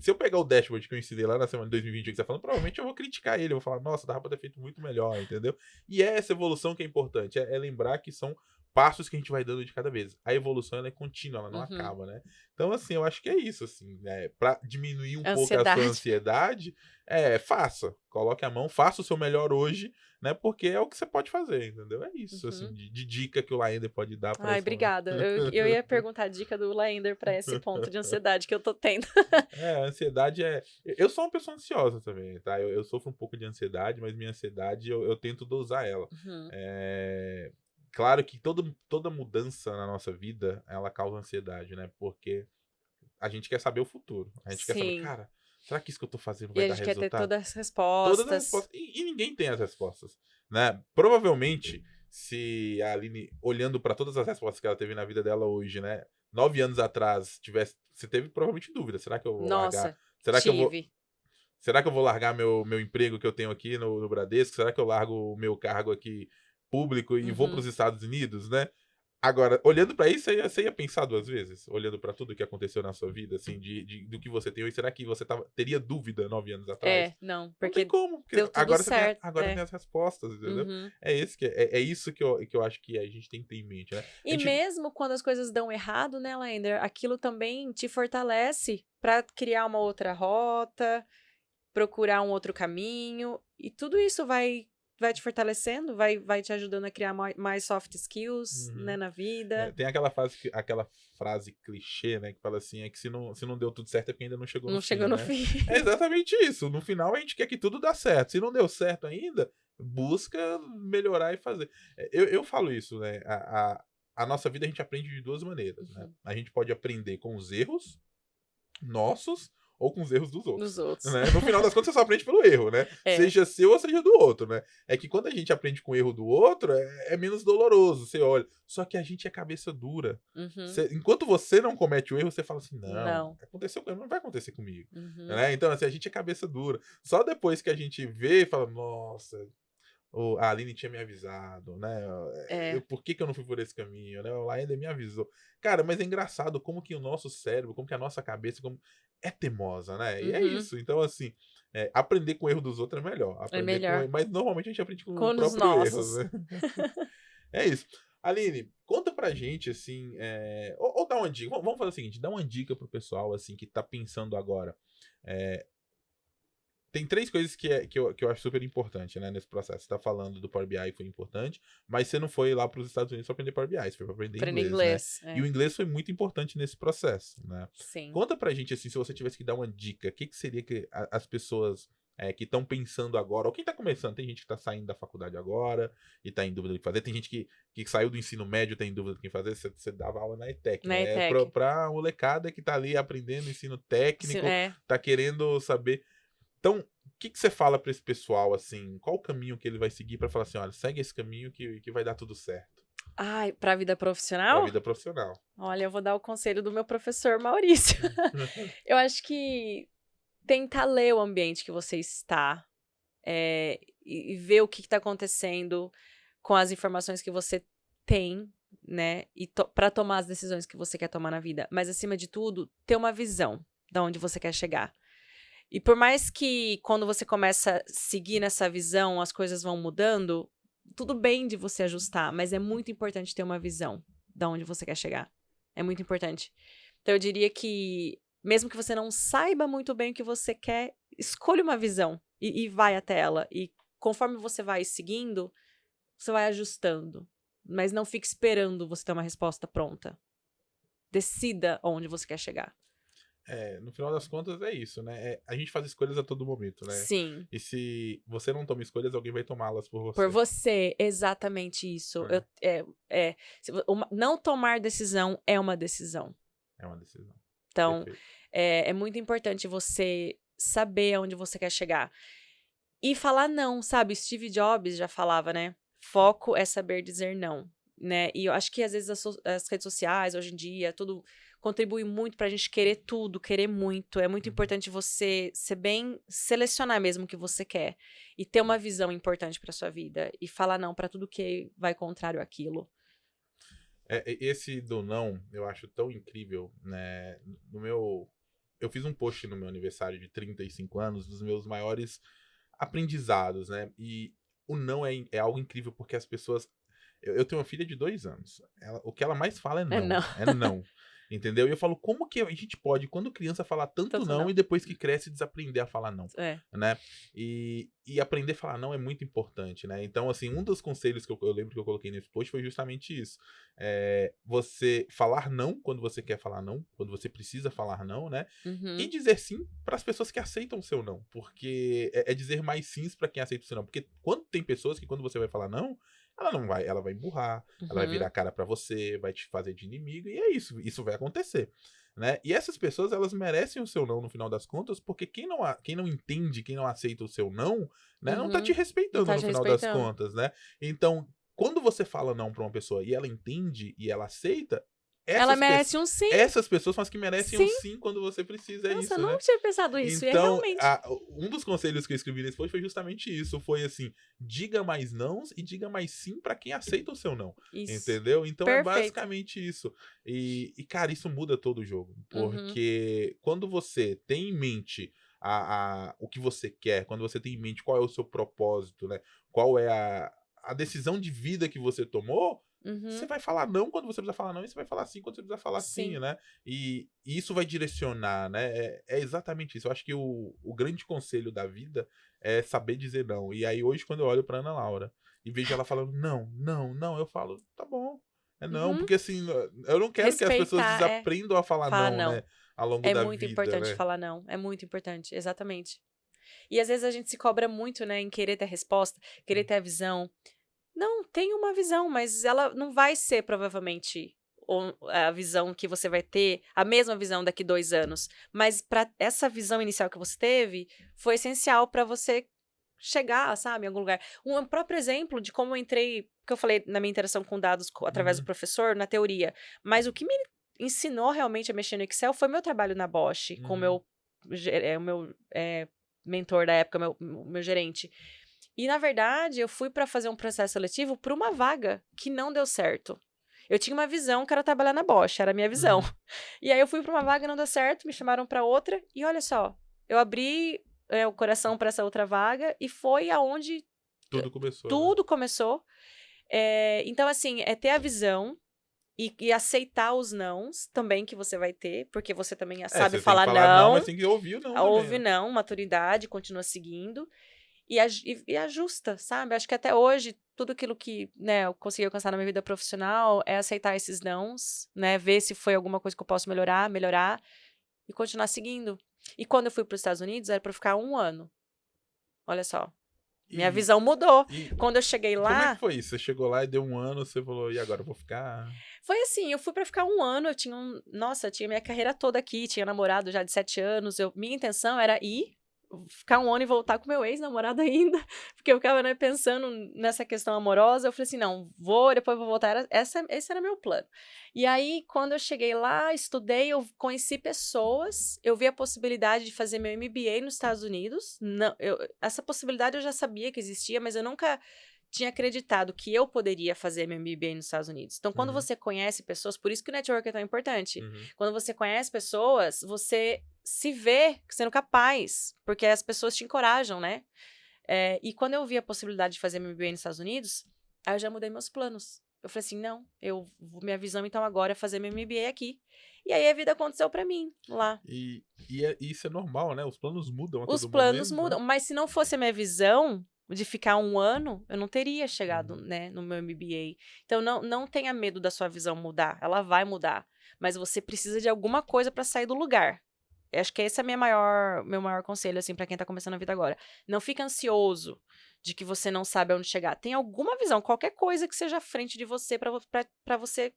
se eu pegar o dashboard que eu ensinei lá na semana de 2020 que você tá falando, provavelmente eu vou criticar ele, eu vou falar, nossa, dava pra ter feito muito melhor, entendeu? E é essa evolução que é importante, é lembrar que são passos que a gente vai dando de cada vez. A evolução, ela é contínua, ela não acaba, né? Então, assim, eu acho que é isso, assim, né? Pra diminuir um pouco a sua ansiedade, faça. Coloque a mão, faça o seu melhor hoje, né? Porque é o que você pode fazer, entendeu? É isso, assim, de dica que o Laender pode dar pra Ai, esse momento. obrigada. Eu ia perguntar a dica do Laender pra esse ponto de ansiedade que eu tô tendo. A ansiedade Eu sou uma pessoa ansiosa também, tá? Eu sofro um pouco de ansiedade, mas minha ansiedade eu tento dosar ela. Claro que toda mudança na nossa vida, ela causa ansiedade, né? Porque a gente quer saber o futuro. A gente quer saber, Sim. cara, será que isso que eu tô fazendo E vai a dar gente quer ter resultado? todas as Todas as respostas. respostas. E ninguém tem as respostas, né? Provavelmente, se a Aline, olhando para todas as respostas que ela teve na vida dela hoje, né? 9 anos atrás, você teve provavelmente dúvida. Será que eu vou largar? Nossa, Será que eu vou. tive. Será que eu vou largar meu emprego que eu tenho aqui no Bradesco? Será que eu largo o meu cargo aqui público e vou para os Estados Unidos, né? Agora, olhando pra isso, você ia pensar 2 vezes? Olhando pra tudo que aconteceu na sua vida, assim, do que você tem hoje, será que você teria dúvida 9 anos atrás? Não, Não tem porque como, porque deu tudo certo. agora tem as respostas, entendeu? Uhum. É isso que eu acho que a gente tem que ter em mente, né? E mesmo quando as coisas dão errado, né, Lander, aquilo também te fortalece para criar uma outra rota, procurar um outro caminho, e tudo isso vai te fortalecendo, vai te ajudando a criar mais soft skills, né, na vida. Tem aquela frase clichê, né, que fala assim, é que se não deu tudo certo é porque ainda não chegou no Não chegou fim, no né? fim. É exatamente isso. No final a gente quer que tudo dá certo. Se não deu certo ainda, busca melhorar e fazer. Eu falo isso, né? A nossa vida a gente aprende de 2 maneiras, né? A gente pode aprender com os erros nossos ou com os erros dos outros, Dos outros. né? No final das contas, você só aprende pelo erro, né? Seja seu ou seja do outro, né? É que quando a gente aprende com o erro do outro, é menos doloroso, você olha. Só que a gente é cabeça dura. Enquanto você não comete o erro, você fala assim, não. Aconteceu comigo, não vai acontecer comigo. Né? Então, assim, a gente é cabeça dura. Só depois que a gente vê e fala, nossa, a Aline tinha me avisado, né? Por que eu não fui por esse caminho, né? O Laender me avisou. Cara, mas é engraçado como que o nosso cérebro, como que a nossa cabeça é teimosa, né? E é isso. Então, assim, aprender com o erro dos outros é melhor. Aprender melhor. mas normalmente a gente aprende com o Com os próprio erro, nossos. né? É isso. Aline, conta pra gente, assim, ou dá uma dica. Vamos fazer o seguinte, dá uma dica pro pessoal, assim, que tá pensando agora. Tem 3 coisas que eu acho super importante, né, nesse processo. Você tá falando do Power BI, foi importante, mas você não foi lá para os Estados Unidos para aprender Power BI, você foi para aprender inglês, né? E o inglês foi muito importante nesse processo, né? Sim. Conta pra gente, assim, se você tivesse que dar uma dica, o que seria que as pessoas que estão pensando agora, ou quem tá começando, tem gente que tá saindo da faculdade agora e tá em dúvida do que fazer, tem gente que saiu do ensino médio e tá em dúvida do que fazer, você dava aula na ETEC, Na né? ETEC. Pra molecada que tá ali aprendendo ensino técnico, tá querendo saber. Então, o que você fala pra esse pessoal, assim? Qual o caminho que ele vai seguir pra falar assim, olha, segue esse caminho que vai dar tudo certo? Ai, pra vida profissional? Pra vida profissional. Olha, eu vou dar o conselho do meu professor Maurício. Eu acho que tentar ler o ambiente que você está e ver o que está acontecendo com as informações que você tem, né? E para tomar as decisões que você quer tomar na vida. Mas, acima de tudo, ter uma visão de onde você quer chegar. E por mais que quando você começa a seguir nessa visão, as coisas vão mudando, tudo bem de você ajustar, mas é muito importante ter uma visão de onde você quer chegar. É muito importante. Então, eu diria que, mesmo que você não saiba muito bem o que você quer, escolha uma visão e vai até ela. E conforme você vai seguindo, você vai ajustando. Mas não fique esperando você ter uma resposta pronta. Decida onde você quer chegar. No final das contas é isso, né? A gente faz escolhas a todo momento, né? Sim. E se você não toma escolhas, alguém vai tomá-las por você. Por você, exatamente isso. Não tomar decisão é uma decisão. É uma decisão. Então, é muito importante você saber aonde você quer chegar. E falar não, sabe? Steve Jobs já falava, né? Foco é saber dizer não, né? E eu acho que às vezes as redes sociais, hoje em dia, tudo contribui muito pra gente querer tudo, querer muito. É muito importante você ser bem, selecionar mesmo o que você quer. E ter uma visão importante pra sua vida. E falar não pra tudo que vai contrário àquilo. Esse do não, eu acho tão incrível, né? Eu fiz um post no meu aniversário de 35 anos dos meus maiores aprendizados, né? E o não é algo incrível porque as pessoas. Eu tenho uma filha de 2 anos. O que ela mais fala é É não. não. É não. Entendeu? E eu falo, como que a gente pode, quando criança, falar tanto Tanto não não. e depois que cresce desaprender a falar não, É. né? E aprender a falar não é muito importante, né? Então, assim, um dos conselhos que eu lembro que eu coloquei nesse post foi justamente isso. Você falar não quando você quer falar não, quando você precisa falar não, né? E Uhum. dizer sim para as pessoas que aceitam o seu não, porque é dizer mais sims para quem aceita o seu não, porque quando tem pessoas que quando você vai falar não, ela vai emburrar, ela vai virar Uhum. a cara pra você, vai te fazer de inimigo, e é isso vai acontecer, né? E essas pessoas, elas merecem o seu não no final das contas, porque quem não entende, quem não aceita o seu não, né, não tá te Uhum. Não respeitando tá no te final das respeitando. contas, né? Então, quando você fala não pra uma pessoa e ela entende e ela aceita, Ela essas, pe merece um sim. essas pessoas são as que merecem um Sim. sim quando você precisa, é Nossa, eu isso, não né? tinha pensado isso. E é Então, realmente. um dos conselhos que eu escrevi nesse post foi justamente isso. Foi assim, diga mais nãos e diga mais sim pra quem aceita o seu não. Isso. Entendeu? Então é Perfeito. basicamente isso. Cara, isso muda todo o jogo. Uhum. Porque quando você tem em mente o que você quer, quando você tem em mente qual é o seu propósito, né? Qual é a decisão de vida que você tomou, você Uhum. vai falar não quando você precisa falar não, e você vai falar sim quando você precisa falar sim, Sim. né? E isso vai direcionar, né? É exatamente isso. Eu acho que o grande conselho da vida é saber dizer não. E aí, hoje, quando eu olho pra Ana Laura e vejo ela falando não, não, não, eu falo, tá bom, é não. Uhum. Porque assim, eu não quero que as pessoas Respeitar, é. desaprendam a falar Falar não, não. né? Ao longo É da muito vida, importante né? falar não. É muito importante. Exatamente. E às vezes a gente se cobra muito, né, em querer ter a resposta, querer ter a visão. Não, tem uma visão, mas ela não vai ser provavelmente a visão que você vai ter, a mesma visão daqui 2 anos. Mas para essa visão inicial que você teve, foi essencial para você chegar, sabe, em algum lugar. Um próprio exemplo de como eu entrei, que eu falei na minha interação com dados através do Uhum, professor, na teoria. Mas o que me ensinou realmente a mexer no Excel foi meu trabalho na Bosch, com uhum, o meu mentor da época, meu gerente. E, na verdade, eu fui para fazer um processo seletivo por uma vaga que não deu certo. Eu tinha uma visão que era trabalhar na Bosch, era a minha visão. uhum. E aí eu fui para uma vaga, não deu certo, me chamaram para outra, e olha só, eu abri o coração para essa outra vaga e foi aonde Tudo começou, né? tudo começou. Então, assim, é ter a visão e aceitar os nãos também que você vai ter, porque você também sabe Você tem que falar falar não, mas não, tem que ouvir o não também, ouve né? não, maturidade, continua seguindo. E ajusta, sabe? Acho que até hoje, tudo aquilo que, né, eu consegui alcançar na minha vida profissional é aceitar esses nãos, né? Ver se foi alguma coisa que eu posso melhorar e continuar seguindo. E quando eu fui para os Estados Unidos, era para ficar 1 ano. Olha só. Minha E, visão mudou. e Quando eu cheguei como é que lá, foi isso? Você chegou lá e deu 1 ano, você falou, e agora eu vou ficar? foi assim, eu fui pra ficar 1 ano, eu tinha nossa, eu tinha minha carreira toda aqui, tinha namorado já de 7 anos, minha intenção era ir, ficar 1 ano e voltar com meu ex-namorado ainda, porque eu ficava, né, pensando nessa questão amorosa, eu falei assim, não, depois vou voltar, esse era meu plano. E aí, quando eu cheguei lá, estudei, eu conheci pessoas, eu vi a possibilidade de fazer meu MBA nos Estados Unidos, não, essa possibilidade eu já sabia que existia, mas eu nunca tinha acreditado que eu poderia fazer meu MBA nos Estados Unidos. Então, quando Uhum, você conhece pessoas, por isso que o network é tão importante. uhum. Quando você conhece pessoas, você se vê sendo capaz, porque as pessoas te encorajam, né? E quando eu vi a possibilidade de fazer meu MBA nos Estados Unidos, aí eu já mudei meus planos. Eu falei assim, não, minha visão então agora é fazer meu MBA aqui. E aí a vida aconteceu pra mim, lá. Isso é normal, né? Os planos mudam a Os todo planos momento, né? mudam, mas se não fosse a minha visão de ficar 1 ano, eu não teria chegado, Uhum. né, no meu MBA. Então não tenha medo da sua visão mudar, ela vai mudar, mas você precisa de alguma coisa para sair do lugar. Eu acho que esse é meu maior conselho, assim, para quem tá começando a vida agora. Não fica ansioso de que você não sabe aonde chegar. Tem alguma visão, qualquer coisa que seja à frente de você para você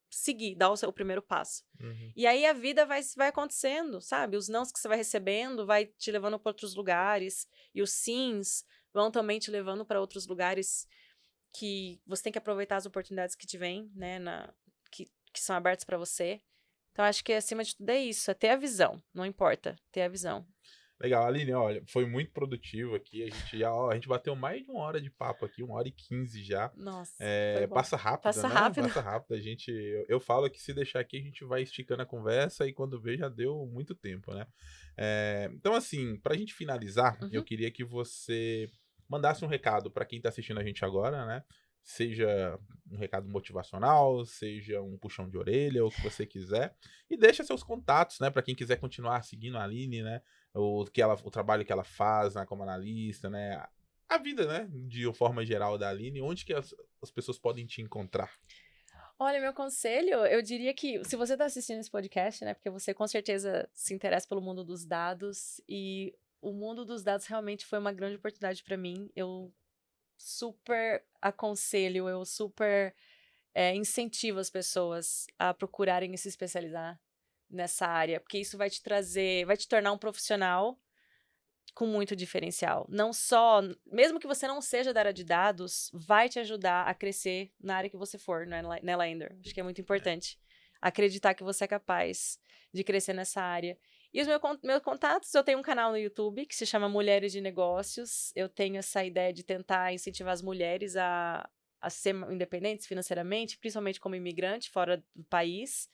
seguir, dar o primeiro passo. Uhum. E aí a vida vai acontecendo, sabe? Os nãos que você vai recebendo vai te levando para outros lugares. E os sims vão também te levando para outros lugares que você tem que aproveitar as oportunidades que te vêm, né? Que são abertas para você. Então, acho que acima de tudo é isso, é ter a visão, não importa, ter a visão. Legal, Aline, olha, foi muito produtivo aqui. A gente bateu mais de 1 hora de papo aqui, 1h15 já. Nossa, foi bom. Passa rápido, Passa né? rápido. Passa rápido. Eu falo que se deixar aqui, a gente vai esticando a conversa e quando vê, já deu muito tempo, né? Então, assim, pra gente finalizar, eu Uhum. queria que você mandasse um recado pra quem tá assistindo a gente agora, né? Seja um recado motivacional, seja um puxão de orelha, ou o que você quiser. E deixa seus contatos, né? Pra quem quiser continuar seguindo a Aline, né? O trabalho que ela faz, né, como analista, né? A vida, né? De forma geral da Aline, onde que as pessoas podem te encontrar? Olha, meu conselho, eu diria que se você está assistindo esse podcast, né, porque você com certeza se interessa pelo mundo dos dados e o mundo dos dados realmente foi uma grande oportunidade para mim. Eu super aconselho, eu super incentivo as pessoas a procurarem se especializar nessa área, porque isso vai te trazer, vai te tornar um profissional com muito diferencial. Não só, mesmo que você não seja da área de dados, vai te ajudar a crescer na área que você for, né, Lander? Acho que é muito importante acreditar que você é capaz de crescer nessa área. E os meus contatos, eu tenho um canal no YouTube que se chama Mulheres de Negócios. Eu tenho essa ideia de tentar incentivar as mulheres a ser independentes financeiramente, principalmente como imigrante fora do país.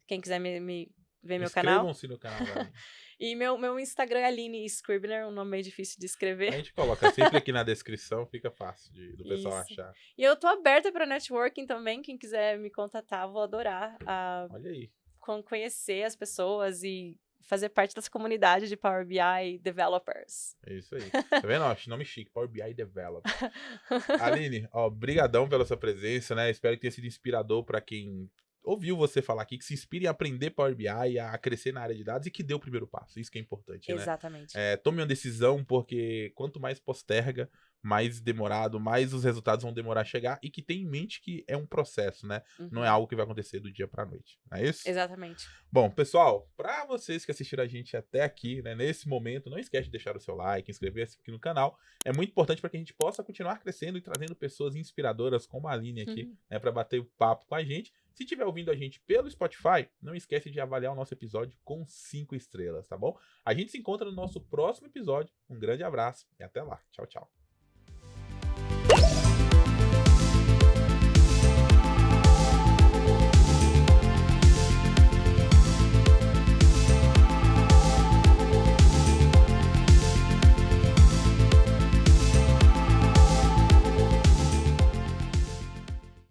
Quem quiser me ver meu canal. Inscrevam-se no canal da Aline. E meu Instagram é Aline Scribner, um nome meio difícil de A escrever. gente coloca sempre aqui na descrição, fica fácil do pessoal Isso. achar. E eu tô aberta para networking também, quem quiser me contatar, vou adorar Olha aí. conhecer as pessoas e fazer parte dessa comunidade de Power BI developers. É isso aí. Tá vendo? Ó, nome chique, Power BI Developer. Aline, ó, brigadão pela sua presença, né? Espero que tenha sido inspirador para quem ouviu você falar aqui, que se inspire em aprender Power BI, a crescer na área de dados e que dê o primeiro passo. Isso que é importante, né? Exatamente. Tome uma decisão, porque quanto mais posterga, mais demorado, mais os resultados vão demorar a chegar e que tenha em mente que é um processo, né? Não é Uhum. algo que vai acontecer do dia pra noite. Não é isso? Exatamente. Bom, pessoal, para vocês que assistiram a gente até aqui, né, nesse momento, não esquece de deixar o seu like, inscrever-se aqui no canal. É muito importante para que a gente possa continuar crescendo e trazendo pessoas inspiradoras como a Aline aqui, né, para bater o papo com a gente. Se estiver ouvindo a gente pelo Spotify, não esquece de avaliar o nosso episódio com 5 estrelas, tá bom? A gente se encontra no nosso próximo episódio. Um grande abraço e até lá. Tchau, tchau.